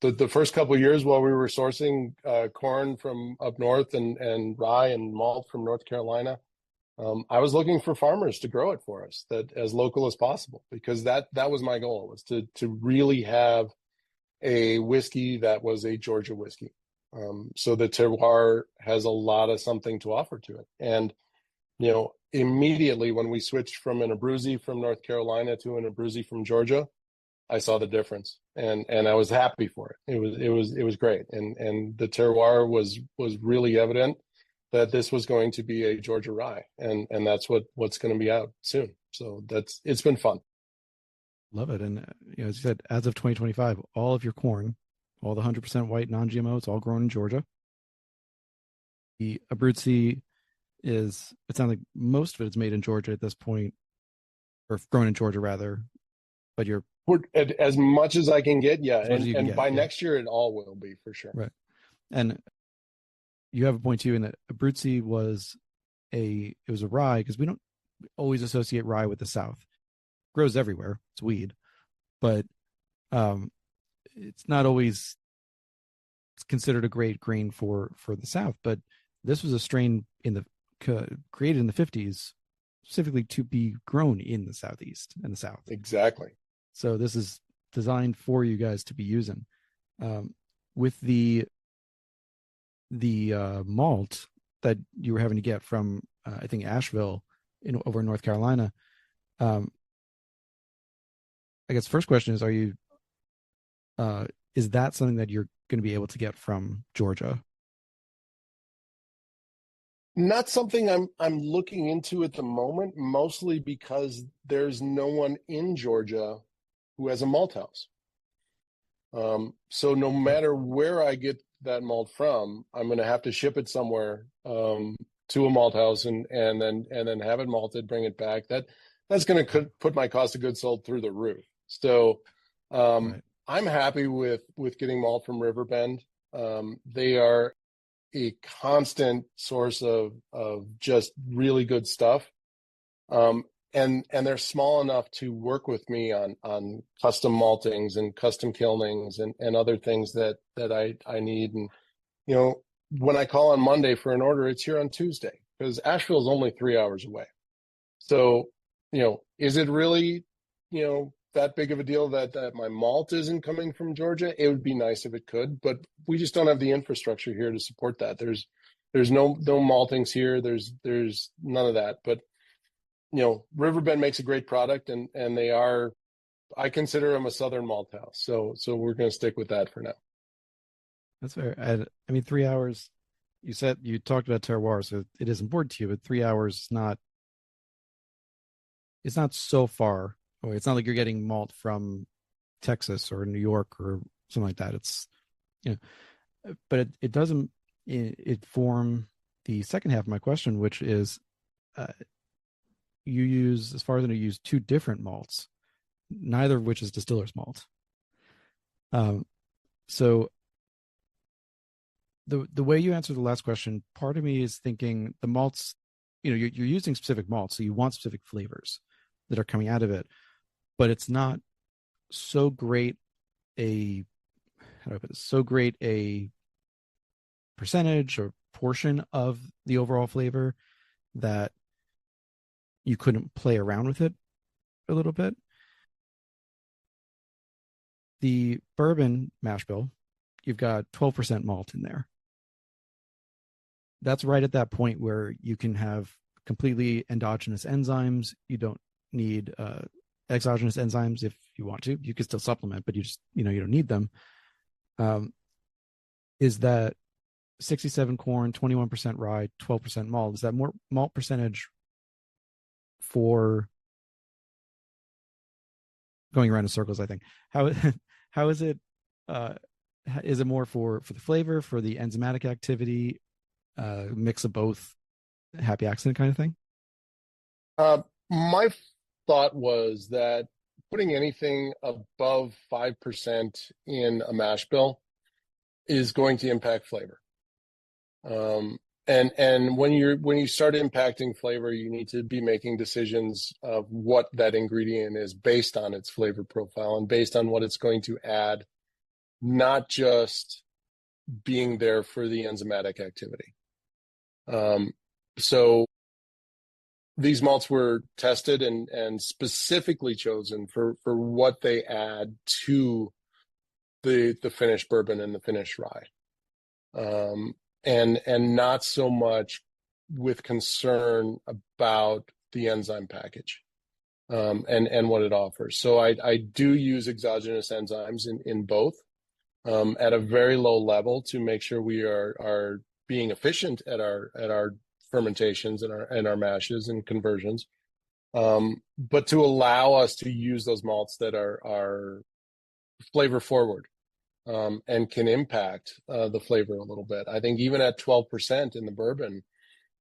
the first couple of years while we were sourcing corn from up north and rye and malt from North Carolina, I was looking for farmers to grow it for us, that as local as possible, because that was my goal, was to really have a whiskey that was a Georgia whiskey. So the terroir has a lot of something to offer to it. And, immediately when we switched from an ABRUZZI from North Carolina to an ABRUZZI from Georgia, I saw the difference, and I was happy for it. It was great. And the terroir was really evident that this was going to be a Georgia rye, and that's what's going to be out soon. So it's been fun. Love it. And as you said, as of 2025, all of your corn, all the 100% white non-GMO, it's all grown in Georgia. The ABRUZZI it sounds like most of it is made in Georgia at this point, or grown in Georgia rather. But as much as I can get, yeah. And by yeah. next year, it all will be for sure. Right. And you have a point too, in that ABRUZZI was a rye, because we don't always associate rye with the South. It grows everywhere. It's weed, but it's not always considered a great grain for the South. But this was a strain created in the 50s specifically to be grown in the Southeast and the South. Exactly. So this is designed for you guys to be using. With the malt that you were having to get from I think Asheville over in North Carolina. I guess first question is, is that something that you're going to be able to get from Georgia? Not something I'm looking into at the moment, mostly because there's no one in Georgia who has a malt house. So no Right. matter where I get that malt from, I'm going to have to ship it somewhere to a malt house and then have it malted, bring it back. That's going to put my cost of goods sold through the roof. So Right. I'm happy with getting malt from Riverbend. They are a constant source of just really good stuff. Um, and they're small enough to work with me on custom maltings and custom kilnings and other things that I need. And when I call on Monday for an order, it's here on Tuesday because Asheville is only 3 hours away. So, is it really, that big of a deal that my malt isn't coming from Georgia? It would be nice if it could, but we just don't have the infrastructure here to support that. There's no maltings here. There's none of that. But Riverbend makes a great product, and they are. I consider them a Southern malt house. So we're going to stick with that for now. That's fair. I mean, 3 hours. You talked about terroir, so it is important to you, but 3 hours is not. It's not so far away. It's not like you're getting malt from Texas or New York or something like that. It's but it doesn't. It form the second half of my question, which is, uh, you use, as far as I know, you use two different malts, neither of which is distiller's malt. Um, so the way you answered the last question, part of me is thinking the malts, you're using specific malts, so you want specific flavors that are coming out of it, but it's not so great a how do I put this? So great a percentage or portion of the overall flavor that you couldn't play around with it a little bit. The bourbon mash bill, you've got 12% malt in there. That's right at that point where you can have completely endogenous enzymes. You don't need exogenous enzymes if you want to. You can still supplement, but you don't need them. Is that 67 corn, 21% rye, 12% malt? Is that more malt percentage for going around in circles? I think how is it? Is it more for the flavor, for the enzymatic activity, mix of both, happy accident kind of thing? My thought was that putting anything above 5% in a mash bill is going to impact flavor. And when you start impacting flavor, you need to be making decisions of what that ingredient is based on its flavor profile and based on what it's going to add, not just being there for the enzymatic activity. So these malts were tested and specifically chosen for what they add to the finished bourbon and the finished rye. And not so much with concern about the enzyme package, and what it offers. So I do use exogenous enzymes in both, at a very low level to make sure we are being efficient at our fermentations and our mashes and conversions, but to allow us to use those malts that are flavor forward, and can impact the flavor a little bit. I think even at 12% in the bourbon,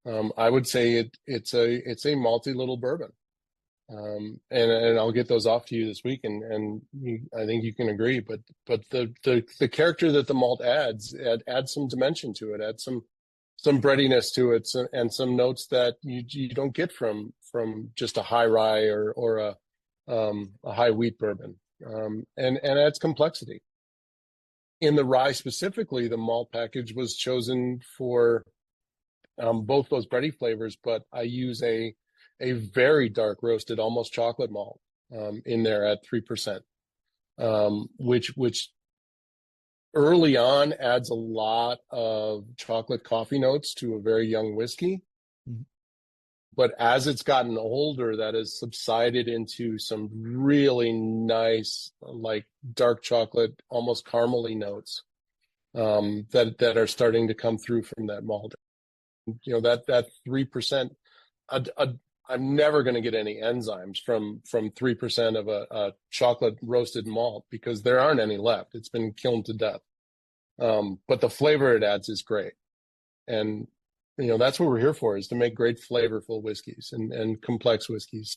I would say it's a malty little bourbon. And I'll get those off to you this week, and I think you can agree. But the character that the malt adds some dimension to it, adds some breadiness to it, and some notes that you don't get from just a high rye or a high wheat bourbon, and adds complexity. In the rye specifically, the malt package was chosen for both those bready flavors, but I use a very dark roasted, almost chocolate malt in there at 3%, which early on adds a lot of chocolate coffee notes to a very young whiskey. Mm-hmm. But as it's gotten older, that has subsided into some really nice, like dark chocolate, almost caramely notes, that are starting to come through from that malt. that 3%, I'm never going to get any enzymes from 3% of a chocolate roasted malt because there aren't any left. It's been kiln to death. But the flavor it adds is great. And, that's what we're here for, is to make great flavorful whiskeys and complex whiskeys.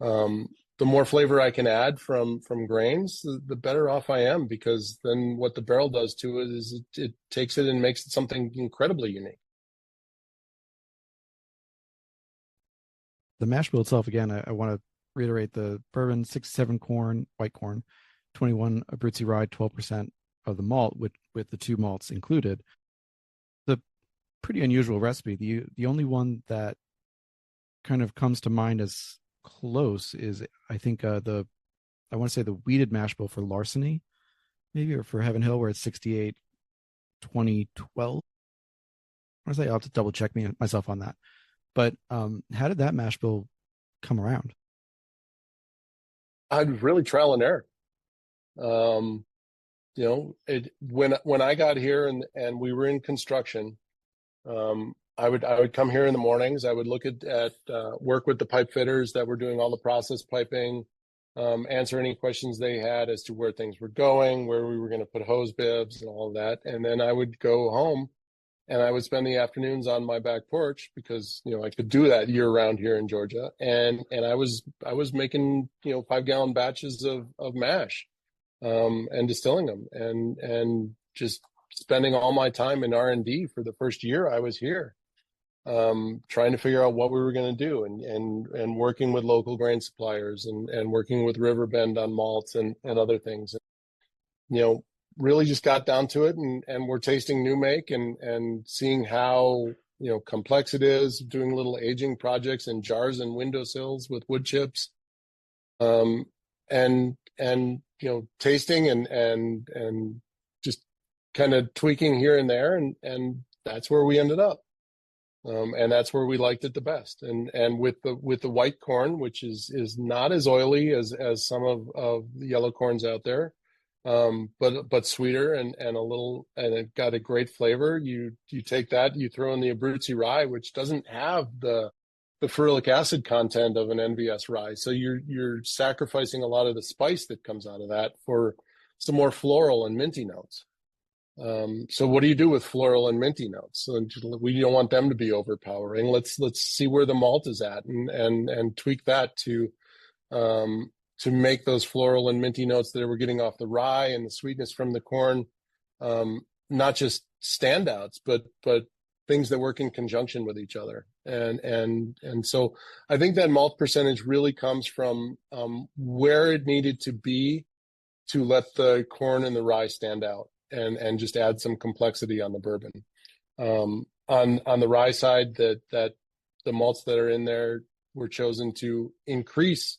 The more flavor I can add from grains, the better off I am, because then what the barrel does to it is it takes it and makes it something incredibly unique. The mash bill itself, again, I want to reiterate the bourbon, 67 corn, white corn, 21 ABRUZZI rye, 12% of the malt with the two malts included. The pretty unusual recipe. The only one that kind of comes to mind as close is, I think, I want to say the wheated mash bill for Larceny, maybe, or for Heaven Hill, where it's 68, 20, 12. I want to say, I'll have to double check myself on that. But how did that mash bill come around? I'd really trial and error. When I got here and we were in construction, I would come here in the mornings. I would look at work with the pipe fitters that were doing all the process piping, answer any questions they had as to where things were going, where we were going to put hose bibs and all of that. And then I would go home and I would spend the afternoons on my back porch, because, I could do that year round here in Georgia. And I was making, 5-gallon batches of mash, and distilling them and just spending all my time in R&D for the first year I was here, trying to figure out what we were going to do, and working with local grain suppliers and working with Riverbend on malts and other things. Really just got down to it, and we're tasting new make and seeing how, complex it is, doing little aging projects in jars and windowsills with wood chips, and tasting and just kind of tweaking here and there, and that's where we ended up. And that's where we liked it the best. And with the white corn, which is not as oily as some of the yellow corns out there, but sweeter and it got a great flavor. You take that, you throw in the ABRUZZI rye, which doesn't have the ferulic acid content of an NVS rye, so you're sacrificing a lot of the spice that comes out of that for some more floral and minty notes. So what do you do with floral and minty notes? So we don't want them to be overpowering. Let's see where the malt is at and tweak that to make those floral and minty notes that we're getting off the rye and the sweetness from the corn, not just standouts, but things that work in conjunction with each other. And so I think that malt percentage really comes from where it needed to be to let the corn and the rye stand out and just add some complexity on the bourbon. On the rye side, that the malts that are in there were chosen to increase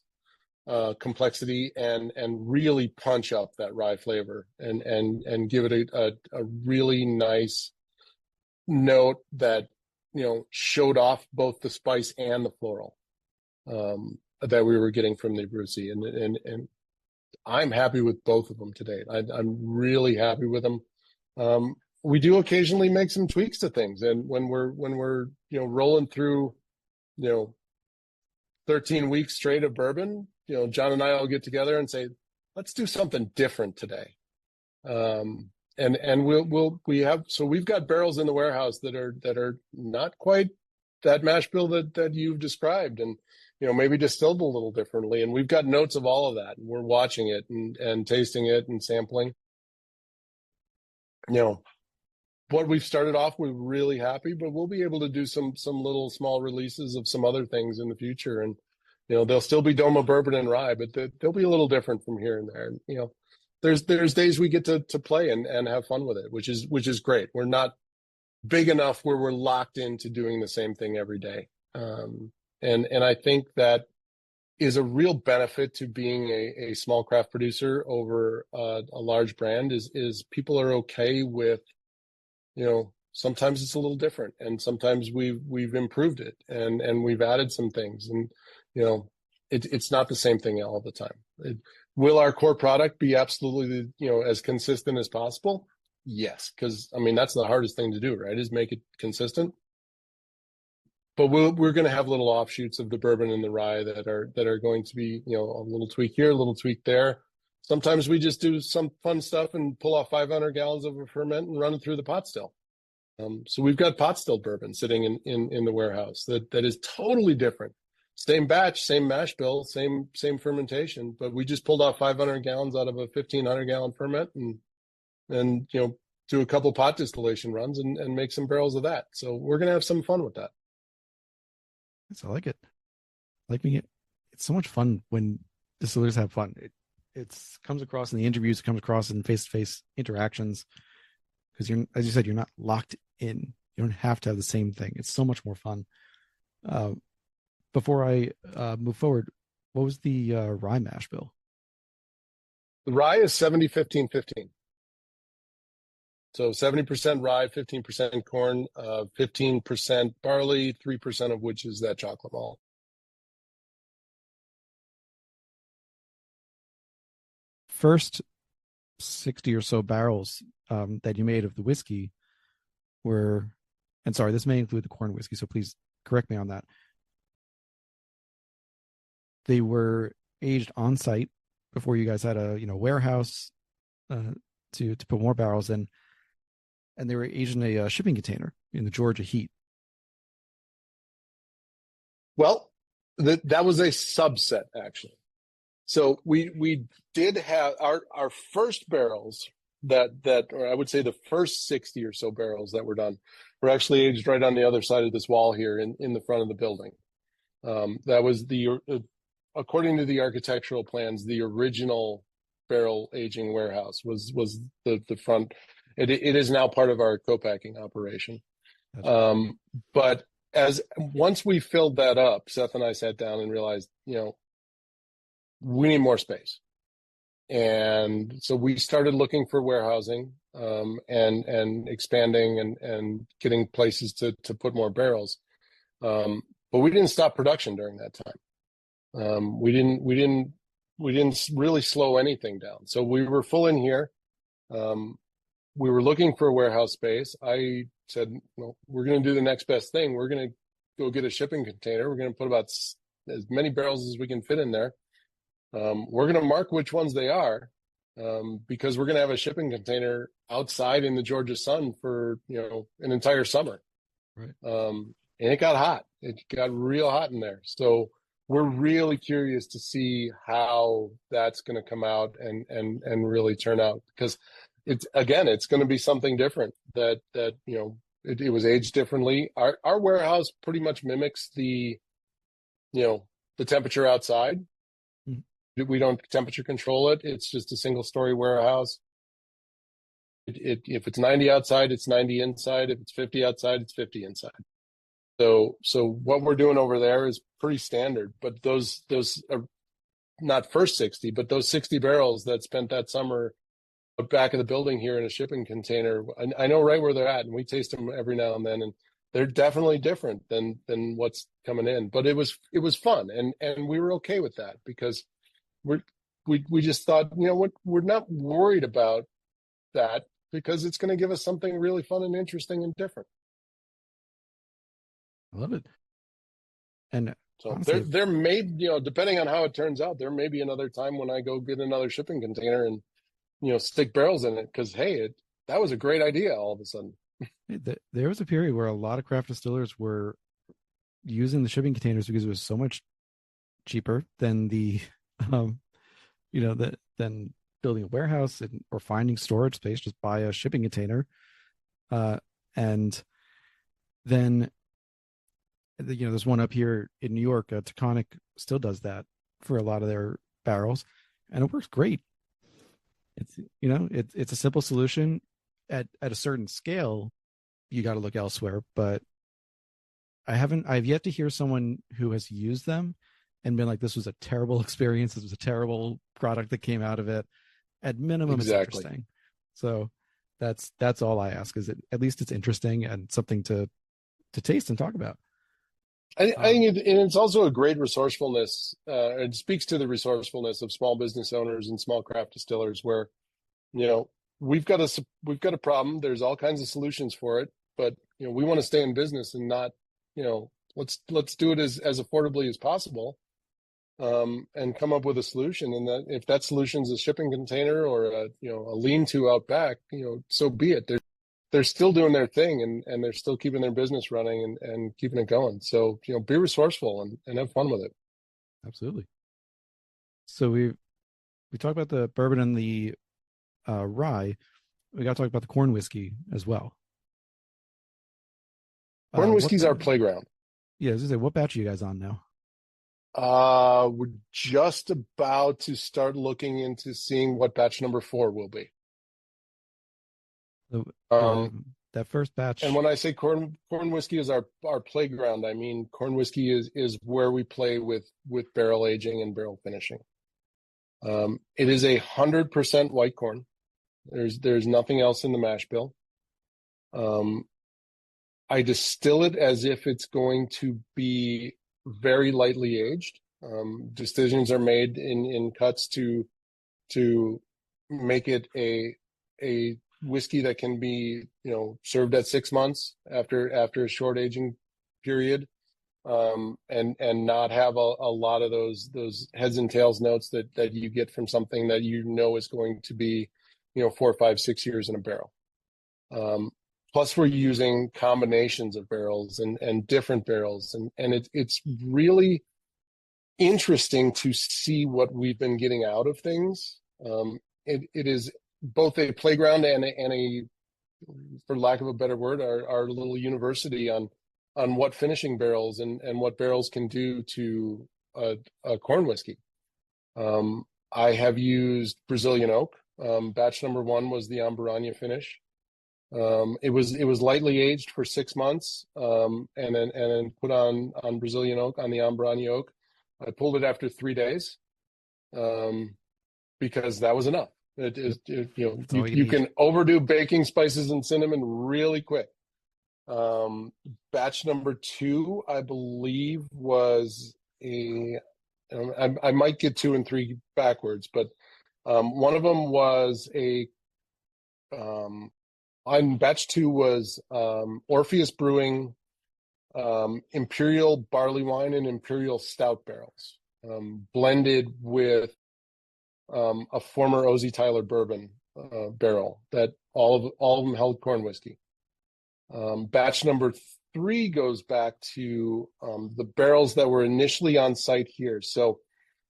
complexity and really punch up that rye flavor and give it a really nice note that showed off both the spice and the floral that we were getting from the ABRUZZI, and I'm happy with both of them today. I'm really happy with them. We do occasionally make some tweaks to things, and when we're rolling through 13 weeks straight of bourbon, John and I will get together and say, let's do something different today. And we've got barrels in the warehouse that are not quite that mash bill that you've described, and maybe distilled a little differently. And we've got notes of all of that, and we're watching it and tasting it and sampling. What we've started off, we're really happy, but we'll be able to do some little small releases of some other things in the future. And they'll still be DOMA bourbon and rye, but they'll be a little different from here and there. And, there's days we get to play and have fun with it, which is great. We're not big enough where we're locked into doing the same thing every day. And I think that is a real benefit to being a small craft producer over a large brand is people are okay with, sometimes it's a little different, and sometimes we've improved it and we've added some things, and it's not the same thing all the time. Will our core product be absolutely as consistent as possible? Yes, because that's the hardest thing to do, right? Is make it consistent. but we're going to have little offshoots of the bourbon and the rye that are going to be, you know, a little tweak here, a little tweak there. Sometimes we just do some fun stuff and pull off 500 gallons of a ferment and run it through the pot still. So we've got pot still bourbon sitting in the warehouse that is totally different. Same batch, same mash bill, same fermentation, but we just pulled off 500 gallons out of a 1,500 gallon ferment and you know, do a couple pot distillation runs and make some barrels of that. So we're going to have some fun with that. I like it. It's so much fun when distillers have fun. It comes across in the interviews, it comes across in face-to-face interactions, because you're, as you said, you're not locked in. You don't have to have the same thing. It's so much more fun. Before I move forward, what was the rye mash bill? The rye is 70-15-15. So 70% rye, 15% corn, 15% barley, 3% of which is that chocolate malt. First 60 or so barrels that you made of the whiskey were, and sorry, this may include the corn whiskey, so please correct me on that. They were aged on site before you guys had a warehouse to put more barrels in, and they were aged in a shipping container in the Georgia heat. Well, that was a subset actually. So we did have our first barrels that or I would say the first 60 or so barrels that were done were actually aged right on the other side of this wall here in the front of the building. That was according to the architectural plans, the original barrel aging warehouse was the front. It is now part of our co-packing operation. But once we filled that up, Seth and I sat down and realized, you know, we need more space. And so we started looking for warehousing and expanding and getting places to put more barrels. But we didn't stop production during that time. We didn't really slow anything down. So we were full in here. We were looking for a warehouse space. I said, well, we're going to do the next best thing. We're going to go get a shipping container. We're going to put about as many barrels as we can fit in there. We're going to mark which ones they are because we're going to have a shipping container outside in the Georgia sun for, you know, an entire summer. Right. And it got hot. It got real hot in there. So we're really curious to see how that's going to come out and really turn out, because it's going to be something different that you know, it was aged differently. Our warehouse pretty much mimics the temperature outside. We don't temperature control it. It's just a single story warehouse. If it's 90 outside, it's 90 inside. If it's 50 outside, it's 50 inside. So what we're doing over there is pretty standard. But those are not first 60, but those 60 barrels that spent that summer back of the building here in a shipping container, I know right where they're at, and we taste them every now and then, and they're definitely different than what's coming in. But it was fun, and we were okay with that because we just thought, you know what, we're not worried about that because it's going to give us something really fun and interesting and different. I love it. And so honestly, there may, you know, depending on how it turns out, there may be another time when I go get another shipping container and, you know, stick barrels in it because, hey, that was a great idea all of a sudden. There was a period where a lot of craft distillers were using the shipping containers because it was so much cheaper than the than building a warehouse or finding storage space. Just buy a shipping container, and then there's one up here in New York. Taconic still does that for a lot of their barrels, and it works great. It's a simple solution. At a certain scale, you got to look elsewhere. But I've yet to hear someone who has used them and been like, this was a terrible experience. This was a terrible product that came out of it. At minimum, exactly. It's interesting. So that's all I ask, is at least it's interesting and something to taste and talk about. I think it's also a great resourcefulness. It speaks to the resourcefulness of small business owners and small craft distillers, where, you know, we've got a problem. There's all kinds of solutions for it, but, you know, we want to stay in business and not, you know, let's do it as affordably as possible, and come up with a solution. And that if that solution is a shipping container or a lean-to out back, so be it. They're still doing their thing, and they're still keeping their business running and keeping it going. So be resourceful and have fun with it. Absolutely. So we talked about the bourbon and the rye. We got to talk about the corn whiskey as well. Corn whiskey's our playground. Yeah, I was gonna say, what batch are you guys on now? We're just about to start looking into seeing what batch number 4 will be. That first batch. And when I say corn whiskey is our playground, I mean corn whiskey is where we play with barrel aging and barrel finishing. It is 100% white corn. There's nothing else in the mash bill. I distill it as if it's going to be very lightly aged. Decisions are made in cuts to make it a whiskey that can be served at 6 months after a short aging period, and not have a lot of those heads and tails notes that you get from something that is going to be 4, 5, 6 years in a barrel. Plus, we're using combinations of barrels and different barrels, and it's really interesting to see what we've been getting out of things. It is both a playground and a, for lack of a better word, our little university on what finishing barrels and what barrels can do to a corn whiskey. I have used Brazilian oak. Batch number 1 was the Ambrania finish. It was lightly aged for 6 months, and then put on Brazilian oak, on the Ambrania oak. I pulled it after 3 days, because that was enough. You can overdo baking spices and cinnamon really quick. Batch number 2, I believe, was I might get 2 and 3 backwards, but one of them was on batch 2 was Orpheus Brewing Imperial Barley Wine and Imperial Stout barrels, blended with a former O.Z. Tyler bourbon barrel that all of them held corn whiskey. Batch number 3 goes back to the barrels that were initially on site here. So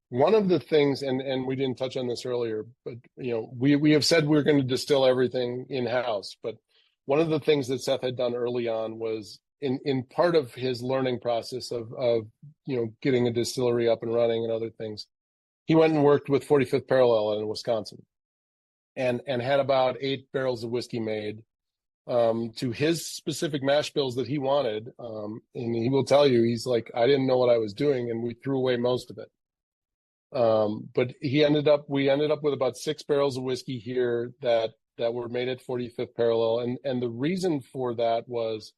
one of the things, and we didn't touch on this earlier, but we have said we're going to distill everything in-house. But one of the things that Seth had done early on was in part of his learning process of getting a distillery up and running and other things, he went and worked with 45th Parallel in Wisconsin, and had about 8 barrels of whiskey made to his specific mash bills that he wanted. And he will tell you, he's like, I didn't know what I was doing, and we threw away most of it. But we ended up with about 6 barrels of whiskey here that were made at 45th Parallel, and the reason for that was,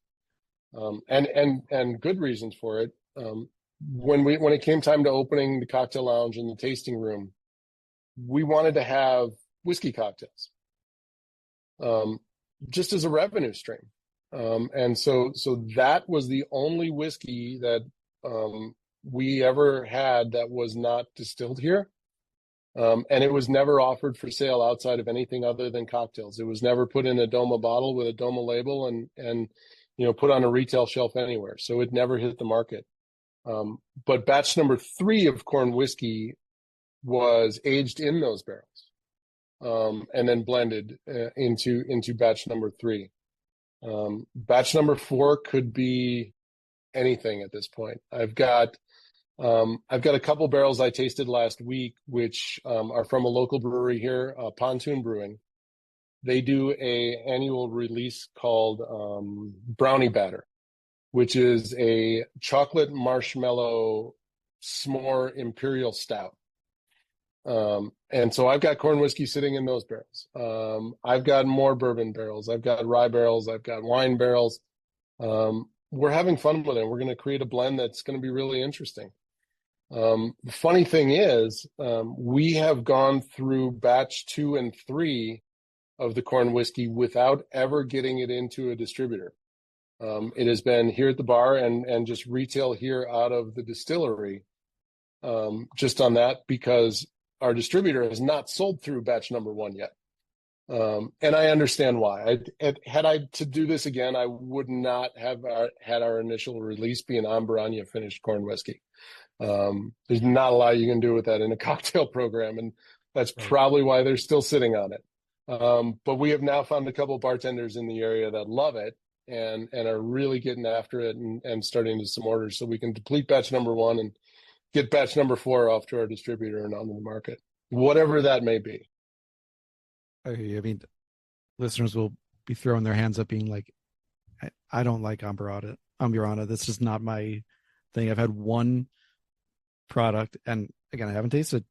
and good reasons for it. When it came time to opening the cocktail lounge and the tasting room, we wanted to have whiskey cocktails, just as a revenue stream. And so that was the only whiskey that we ever had that was not distilled here. And it was never offered for sale outside of anything other than cocktails. It was never put in a DOMA bottle with a DOMA label and put on a retail shelf anywhere. So it never hit the market. But batch number 3 of corn whiskey was aged in those barrels, and then blended into batch number 3. Batch number 4 could be anything at this point. I've got a couple barrels I tasted last week, which are from a local brewery here, Pontoon Brewing. They do a annual release called Brownie Batter, which is a chocolate marshmallow s'more imperial stout. And so I've got corn whiskey sitting in those barrels. I've got more bourbon barrels. I've got rye barrels. I've got wine barrels. We're having fun with it. We're going to create a blend that's going to be really interesting. The funny thing is, we have gone through batch 2 and 3 of the corn whiskey without ever getting it into a distributor. It has been here at the bar and just retail here out of the distillery, just on that, because our distributor has not sold through batch number 1 yet. And I understand why. Had I to do this again, I would not have had our initial release be an Ambrania finished corn whiskey. There's not a lot you can do with that in a cocktail program, and that's probably why they're still sitting on it. But we have now found a couple of bartenders in the area that love it and are really getting after it and starting to some orders, so we can deplete batch number 1 and get batch number 4 off to our distributor and onto the market, whatever that may be. I mean, listeners will be throwing their hands up being like, I don't like Amburana. This is not my thing. I've had one product, and again, I haven't tasted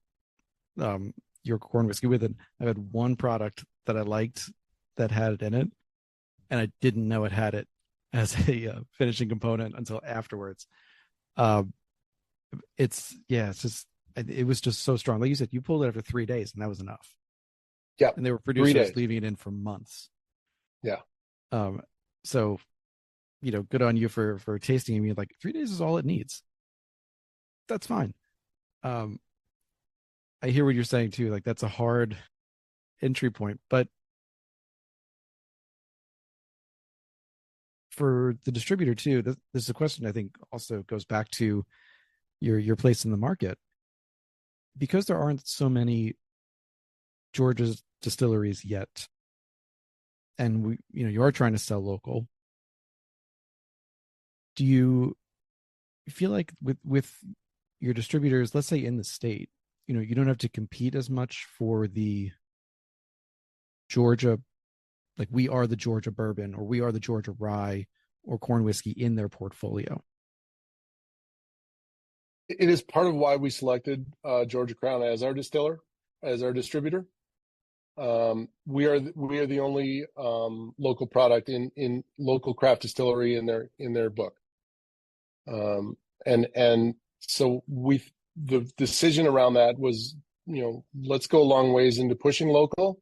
your corn whiskey with it. I've had one product that I liked that had it in it, and I didn't know it had it as a finishing component until afterwards. It's just, it was just so strong. Like you said, you pulled it after 3 days, and that was enough. Yeah, and they were producers leaving it in for months. Yeah. So, good on you for tasting. I mean, like 3 days is all it needs. That's fine. I hear what you're saying too. Like that's a hard entry point, but for the distributor too, this is a question I think also goes back to your place in the market, because there aren't so many Georgia's distilleries yet, and you are trying to sell local. Do you feel like with your distributors, let's say in the state, you don't have to compete as much for the Georgia, like we are the Georgia bourbon or we are the Georgia rye or corn whiskey in their portfolio? It is part of why we selected Georgia Crown as our distributor. We are the only local product in local craft distillery in their book, and so the decision around that was, let's go a long ways into pushing local,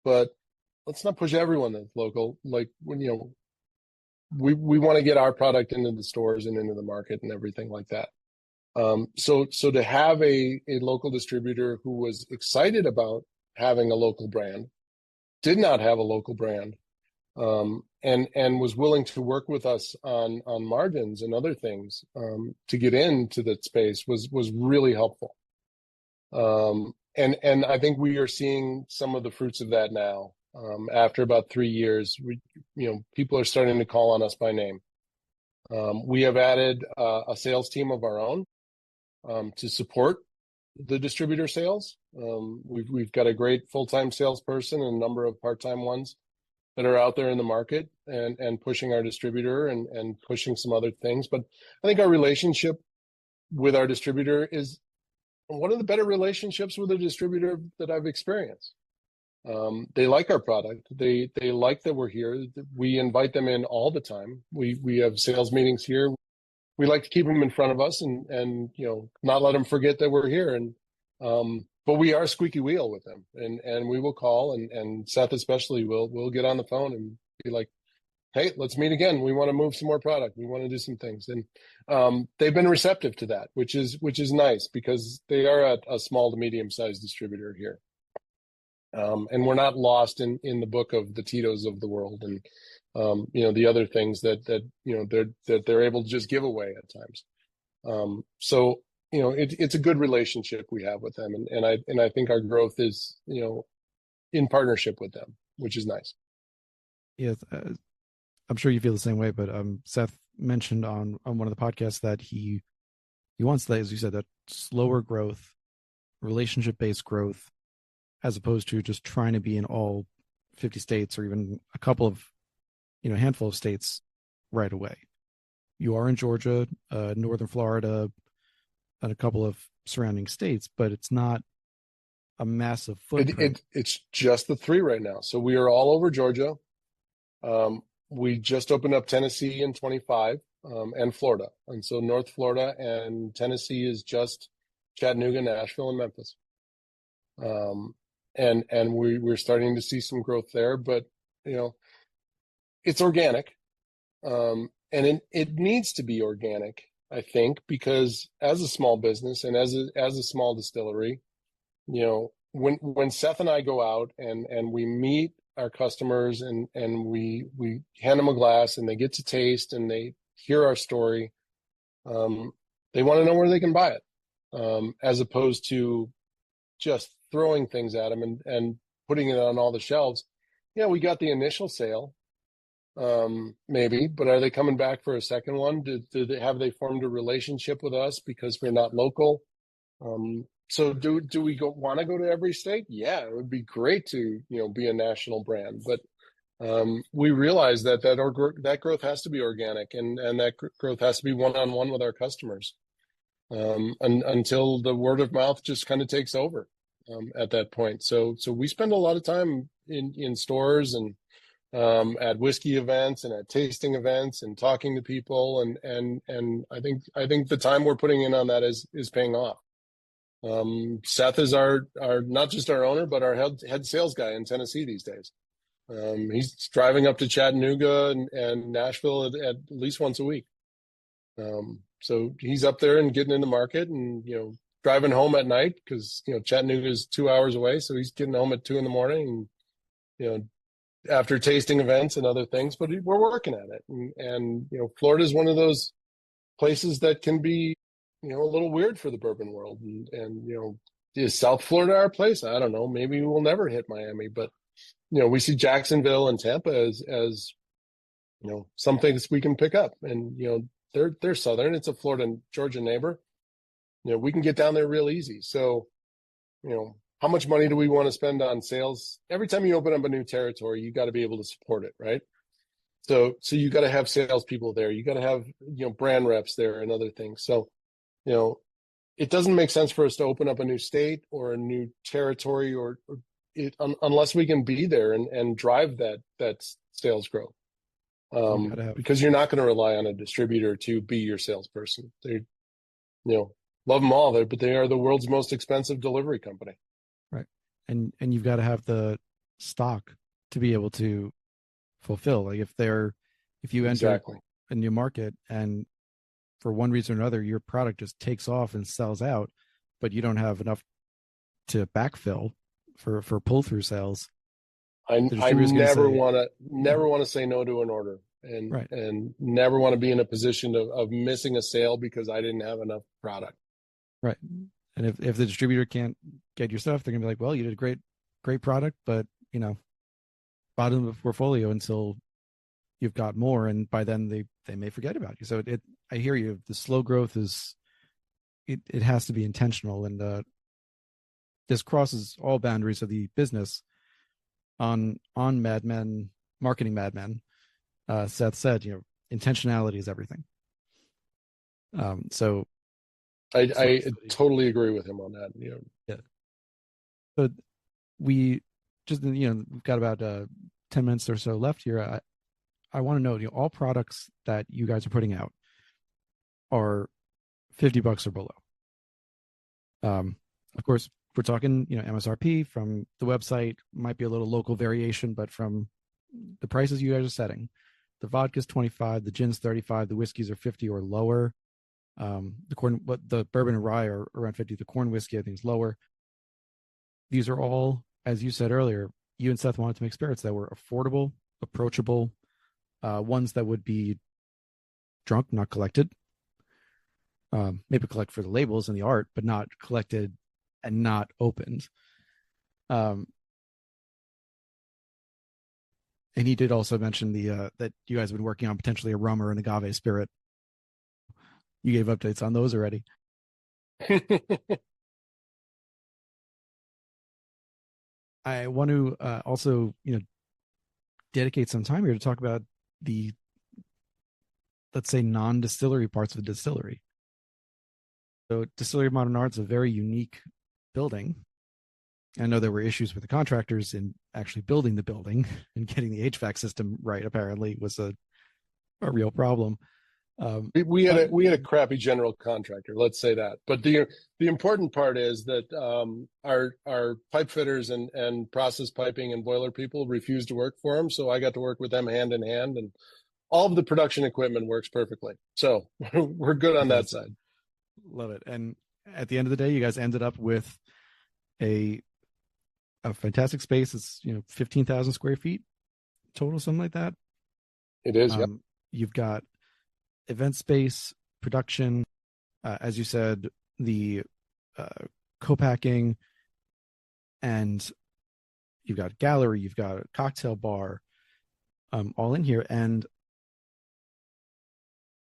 but let's not push everyone that's local. Like when we want to get our product into the stores and into the market and everything like that. So to have a local distributor who was excited about having a local brand, did not have a local brand, and was willing to work with us on margins and other things to get into that space was really helpful. And I think we are seeing some of the fruits of that now. After about 3 years, people are starting to call on us by name. We have added a sales team of our own to support the distributor sales. We've got a great full-time salesperson and a number of part-time ones that are out there in the market and pushing our distributor and pushing some other things. But I think our relationship with our distributor is one of the better relationships with a distributor that I've experienced. They like our product. They like that we're here. We invite them in all the time. We have sales meetings here. We like to keep them in front of us and not let them forget that we're here. And but we are a squeaky wheel with them, and we will call and Seth especially will get on the phone and be like, hey, let's meet again. We want to move some more product. We want to do some things. And they've been receptive to that, which is nice because they are a small to medium sized distributor here. And we're not lost in the book of the Tito's of the world and the other things that they're able to just give away at times. So it's a good relationship we have with them, and I think our growth is in partnership with them, which is nice. Yes, I'm sure you feel the same way. But Seth mentioned on one of the podcasts that he wants that, as you said, that slower growth, relationship based growth, as opposed to just trying to be in all 50 states or even a couple of, handful of states right away. You are in Georgia, Northern Florida, and a couple of surrounding states, but it's not a massive footprint. It's just the 3 right now. So we are all over Georgia. We just opened up Tennessee in 25 and Florida. And so North Florida and Tennessee is just Chattanooga, Nashville, and Memphis. And we're starting to see some growth there, but it's organic. And it needs to be organic, I think, because as a small business and as a small distillery, when Seth and I go out and we meet our customers and we hand them a glass and they get to taste and they hear our story, they want to know where they can buy it, as opposed to just throwing things at them and putting it on all the shelves. Yeah, we got the initial sale, maybe, but are they coming back for a second one? Have they formed a relationship with us because we're not local? So do we want to go to every state? Yeah, it would be great to be a national brand, but we realize that growth has to be organic, and that growth has to be one-on-one with our customers, until the word of mouth just kind of takes over, at that point. So we spend a lot of time in stores and at whiskey events and at tasting events and talking to people, and I think the time we're putting in on that is paying off. Seth is our not just our owner, but our head sales guy in Tennessee these days. He's driving up to Chattanooga and Nashville at least once a week. So he's up there and getting in the market and driving home at night because Chattanooga is 2 hours away, so he's getting home at 2 a.m. and after tasting events and other things. But we're working at it, and Florida is one of those places that can be a little weird for the bourbon world, and is South Florida our place? I don't know. Maybe we'll never hit Miami, but we see Jacksonville and Tampa as some things we can pick up, and they're southern. It's a Florida and Georgia neighbor. We can get down there real easy. So how much money do we want to spend on sales? Every time you open up a new territory, you got to be able to support it, right? So you got to have salespeople there. You got to have brand reps there and other things. So it doesn't make sense for us to open up a new state or a new territory unless we can be there and drive that sales growth. Because you're not going to rely on a distributor to be your salesperson. They, love them all, but they are the world's most expensive delivery company. Right. And you've got to have the stock to be able to fulfill. Like if you enter a new market and for one reason or another, your product just takes off and sells out, but you don't have enough to backfill for pull-through sales. I never want to say no to an order, and never want to be in a position of missing a sale because I didn't have enough product. Right. And if the distributor can't get your stuff, they're gonna be like, well, you did a great product, but bottom of the portfolio until you've got more, and by then they may forget about you. So I hear you. The slow growth it has to be intentional, and this crosses all boundaries of the business. On Mad Men, marketing Mad Men, Seth said, intentionality is everything. So I totally agree with him on that. Yeah. But we just we've got about 10 minutes or so left here. I want to know, all products that you guys are putting out are $50 or below. Of course, we're talking, MSRP from the website, might be a little local variation, but from the prices you guys are setting, the vodka's 25, the gin's 35, the whiskeys are 50 or lower. The bourbon and rye are around 50. The corn whiskey, I think, is lower. These are all, as you said earlier, you and Seth wanted to make spirits that were affordable, approachable, ones that would be drunk, not collected. Maybe collect for the labels and the art, but not collected and not opened. And he did also mention that you guys have been working on potentially a rum or an agave spirit. You gave updates on those already. I want to also, dedicate some time here to talk about the, let's say, non-distillery parts of the distillery. So Distillery of Modern Art is a very unique building. I know there were issues with the contractors in actually building the building, and getting the HVAC system right apparently was a real problem. We had a crappy general contractor, let's say that. But the important part is that our pipe fitters and process piping and boiler people refused to work for them, so I got to work with them hand in hand, and all of the production equipment works perfectly. So we're good on that Fantastic. side. Love it. And at the end of the day, you guys ended up with a fantastic space. It's 15,000 square feet total, something like that. It is, yep. You've got event space, production, as you said, the co-packing, and you've got a gallery, you've got a cocktail bar, all in here. And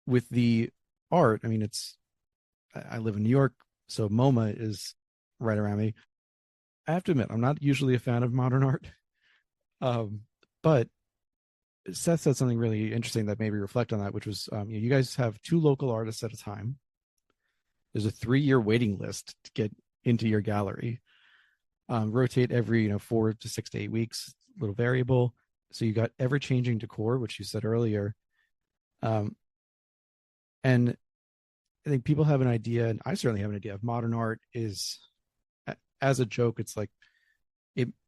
with the art, I mean, I live in New York, so MoMA is right around me. I have to admit, I'm not usually a fan of modern art, but Seth said something really interesting that made me reflect on that, which was you guys have 2 local artists at a time. There's a 3-year waiting list to get into your gallery. Rotate every 4 to 6 to 8 weeks, a little variable. So you got ever-changing decor, which you said earlier. And I think people have an idea, and I certainly have an idea of modern art is, as a joke, it's like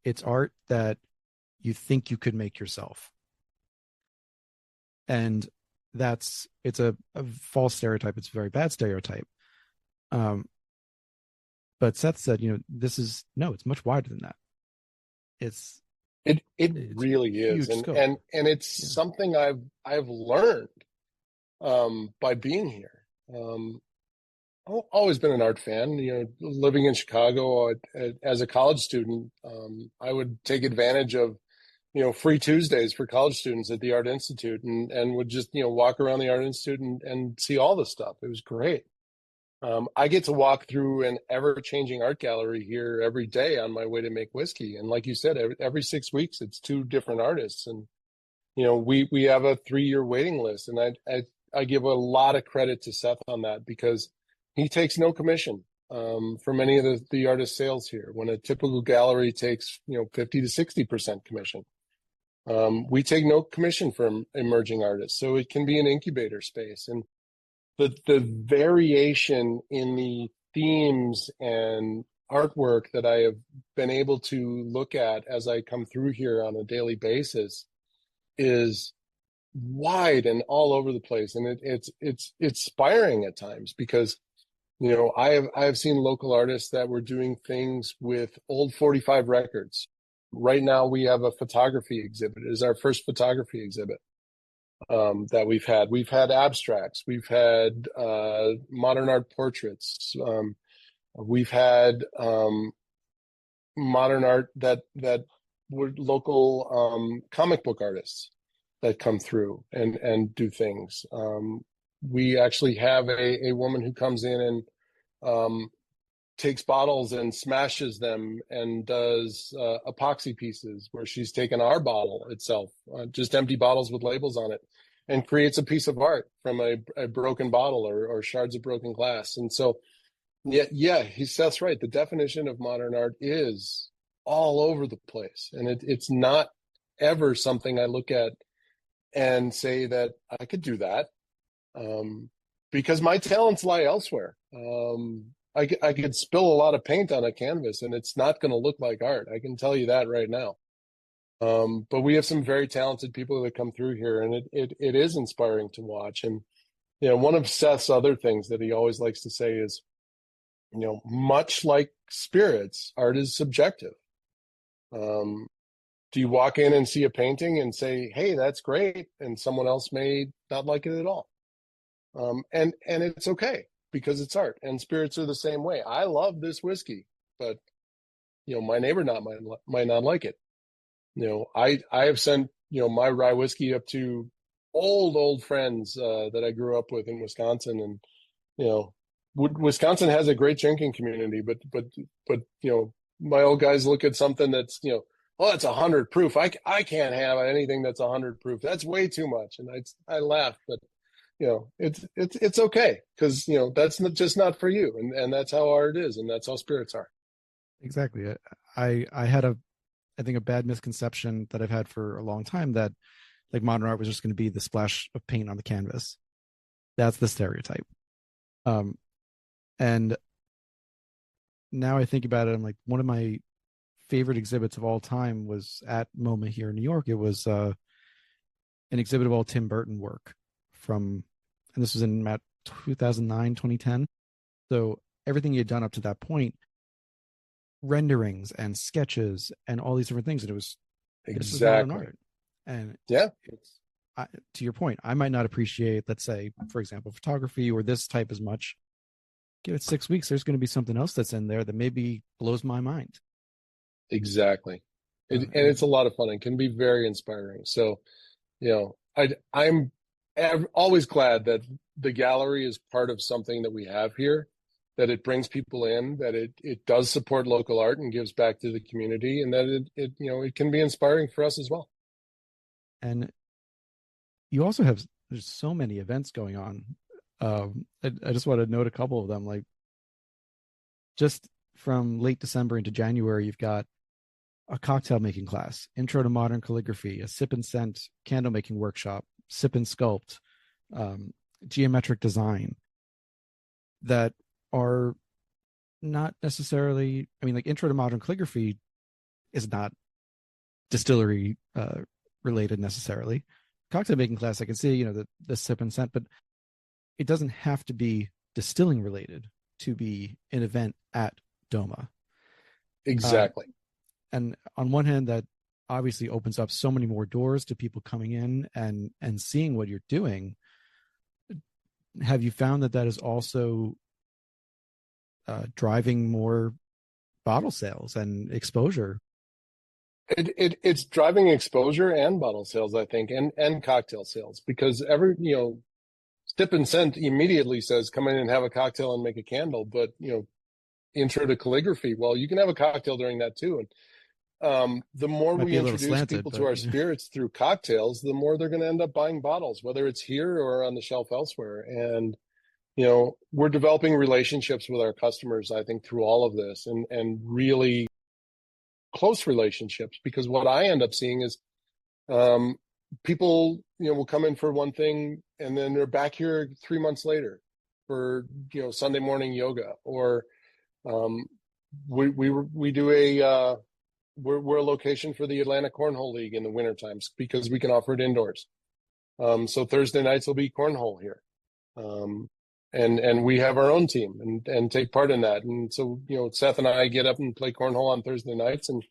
it's art that you think you could make yourself. And it's a false stereotype. It's a very bad stereotype. But Seth said, it's much wider than that. It really is, and it's something I've learned by being here. I've always been an art fan. Living in Chicago as a college student, I would take advantage of free Tuesdays for college students at the Art Institute, and would just walk around the Art Institute and see all the stuff. It was great. I get to walk through an ever-changing art gallery here every day on my way to make whiskey. And like you said, every 6 weeks, it's 2 different artists. And, we have a 3-year waiting list. And I give a lot of credit to Seth on that, because he takes no commission from any of the artist sales here. When a typical gallery takes, 50 to 60% commission. We take no commission from emerging artists. So it can be an incubator space. And the variation in the themes and artwork that I have been able to look at as I come through here on a daily basis is wide and all over the place. And it's inspiring at times, because, I have seen local artists that were doing things with old 45 records. Right now we have a photography exhibit. It is our first photography exhibit that we've had. We've had abstracts. We've had modern art portraits. We've had modern art that were local comic book artists that come through and do things. We actually have a woman who comes in and takes bottles and smashes them and does epoxy pieces, where she's taken our bottle itself, just empty bottles with labels on it, and creates a piece of art from a broken bottle or shards of broken glass. And so, Seth's right. The definition of modern art is all over the place. And it's not ever something I look at and say that I could do that, because my talents lie elsewhere. I could spill a lot of paint on a canvas and it's not going to look like art. I can tell you that right now. But we have some very talented people that come through here, and it is inspiring to watch. And, one of Seth's other things that he always likes to say is, much like spirits, art is subjective. Do you walk in and see a painting and say, hey, that's great, and someone else may not like it at all? And it's okay, because it's art, and spirits are the same way. I love this whiskey, but my neighbor might not like it. I have sent my rye whiskey up to old friends that I grew up with in Wisconsin, and Wisconsin has a great drinking community, but my old guys look at something that's oh, it's 100 proof. I can't have anything that's 100 proof. That's way too much, and I laugh, but it's okay, because that's just not for you, and that's how art is, and that's how spirits are. Exactly. I had I think a bad misconception that I've had for a long time, that like modern art was just going to be the splash of paint on the canvas. That's the stereotype. And now I think about it, I'm like, one of my favorite exhibits of all time was at MoMA here in New York. It was an exhibit of all Tim Burton work from, and this was in about 2009, 2010. So everything he had done up to that point, renderings and sketches and all these different things. And this was modern art. And yeah, to your point, I might not appreciate, let's say, for example, photography or this type as much. Give it 6 weeks. There's going to be something else that's in there that maybe blows my mind. Exactly. And it's a lot of fun. It can be very inspiring. So, I'm always glad that the gallery is part of something that we have here, that it brings people in, that it does support local art and gives back to the community, and that it can be inspiring for us as well. And you also have, there's so many events going on. I just want to note a couple of them. Like, just from late December into January, you've got a cocktail making class, intro to modern calligraphy, a sip and scent candle making workshop, sip and sculpt, geometric design, that are not necessarily, I mean, like intro to modern calligraphy is not distillery related necessarily. Cocktail making class, I can see, the sip and scent, but it doesn't have to be distilling related to be an event at DOMA. Exactly. And on one hand, that obviously opens up so many more doors to people coming in and seeing what you're doing. Have you found that is also driving more bottle sales and exposure? It's driving exposure and bottle sales, I think, and cocktail sales, because Sip and Scent immediately says, come in and have a cocktail and make a candle. But, intro to calligraphy, well, you can have a cocktail during that too. And the more we introduce people to our spirits through cocktails, the more they're going to end up buying bottles, whether it's here or on the shelf elsewhere. And, we're developing relationships with our customers, I think, through all of this, and really close relationships, because what I end up seeing is people, will come in for one thing and then they're back here 3 months later for, Sunday morning yoga, or we do we're a location for the Atlanta Cornhole League in the winter times because we can offer it indoors. So Thursday nights will be cornhole here. And we have our own team and take part in that. And so, Seth and I get up and play cornhole on Thursday nights and,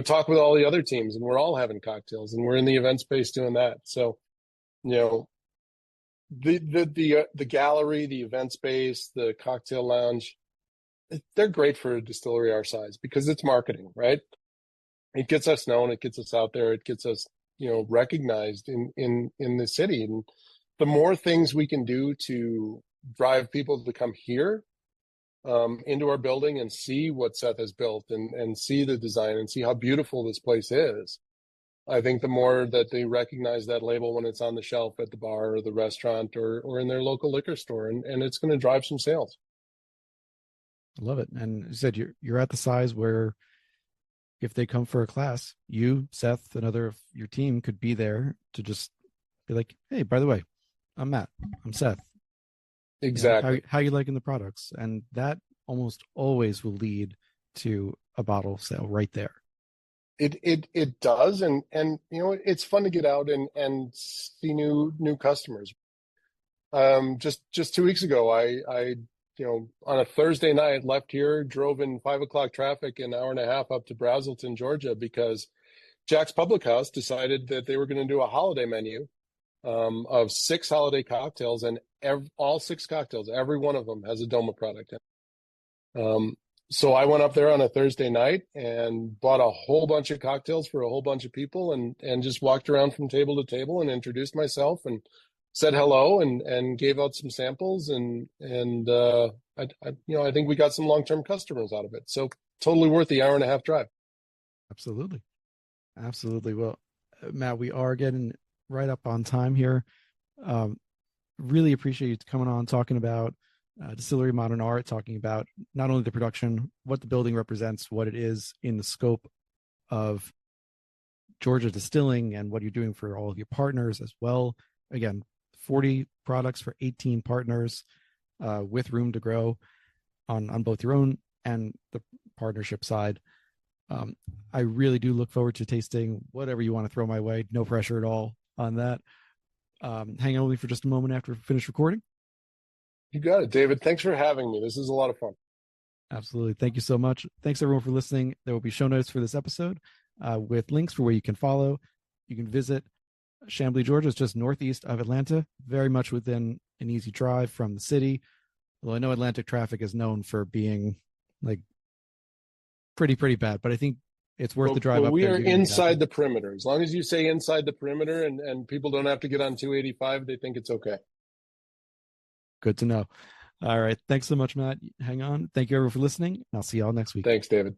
talk with all the other teams, and we're all having cocktails and we're in the event space doing that. So, the gallery, the event space, the cocktail lounge, they're great for a distillery our size because it's marketing, right? It gets us known, it gets us out there, it gets us, recognized in the city. And the more things we can do to drive people to come here into our building and see what Seth has built and see the design and see how beautiful this place is, I think the more that they recognize that label when it's on the shelf at the bar or the restaurant or in their local liquor store, and it's going to drive some sales. I love it. And you said you're at the size where if they come for a class, you, Seth, another of your team could be there to just be like, hey, by the way, I'm Matt, I'm Seth. Exactly. How you liking the products? And that almost always will lead to a bottle sale right there. It does. And it's fun to get out and see new customers. Just 2 weeks ago, I on a Thursday night, left here, drove in 5 o'clock traffic, an hour and a half up to Brazelton, Georgia, because Jack's Public House decided that they were going to do a holiday menu of 6 holiday cocktails, and all 6 cocktails, every one of them has a DOMA product in. So I went up there on a Thursday night and bought a whole bunch of cocktails for a whole bunch of people, and just walked around from table to table and introduced myself and said hello and gave out some samples, and I think we got some long-term customers out of it. So totally worth the hour and a half drive. Absolutely. Well, Matt, we are getting right up on time here. Really appreciate you coming on, talking about Distillery of Modern Art, talking about not only the production, what the building represents, what it is in the scope of Georgia distilling, and what you're doing for all of your partners as well. Again, 40 products for 18 partners, with room to grow on both your own and the partnership side. I really do look forward to tasting whatever you want to throw my way. No pressure at all. on that. Hang on with me for just a moment after we finish recording. You got it, David. Thanks for having me. This is a lot of fun. Absolutely. Thank you so much. Thanks everyone for listening. There will be show notes for this episode with links for where you can follow. You can visit Chamblee, Georgia. It's just northeast of Atlanta, very much within an easy drive from the city. Although I know Atlantic traffic is known for being like pretty bad, but I think it's worth the drive up we there. are inside the perimeter. As long as you say inside the perimeter and people don't have to get on 285, they think it's okay. Good to know. All right. Thanks so much, Matt. Hang on. Thank you everyone for listening. I'll see y'all next week. Thanks, David.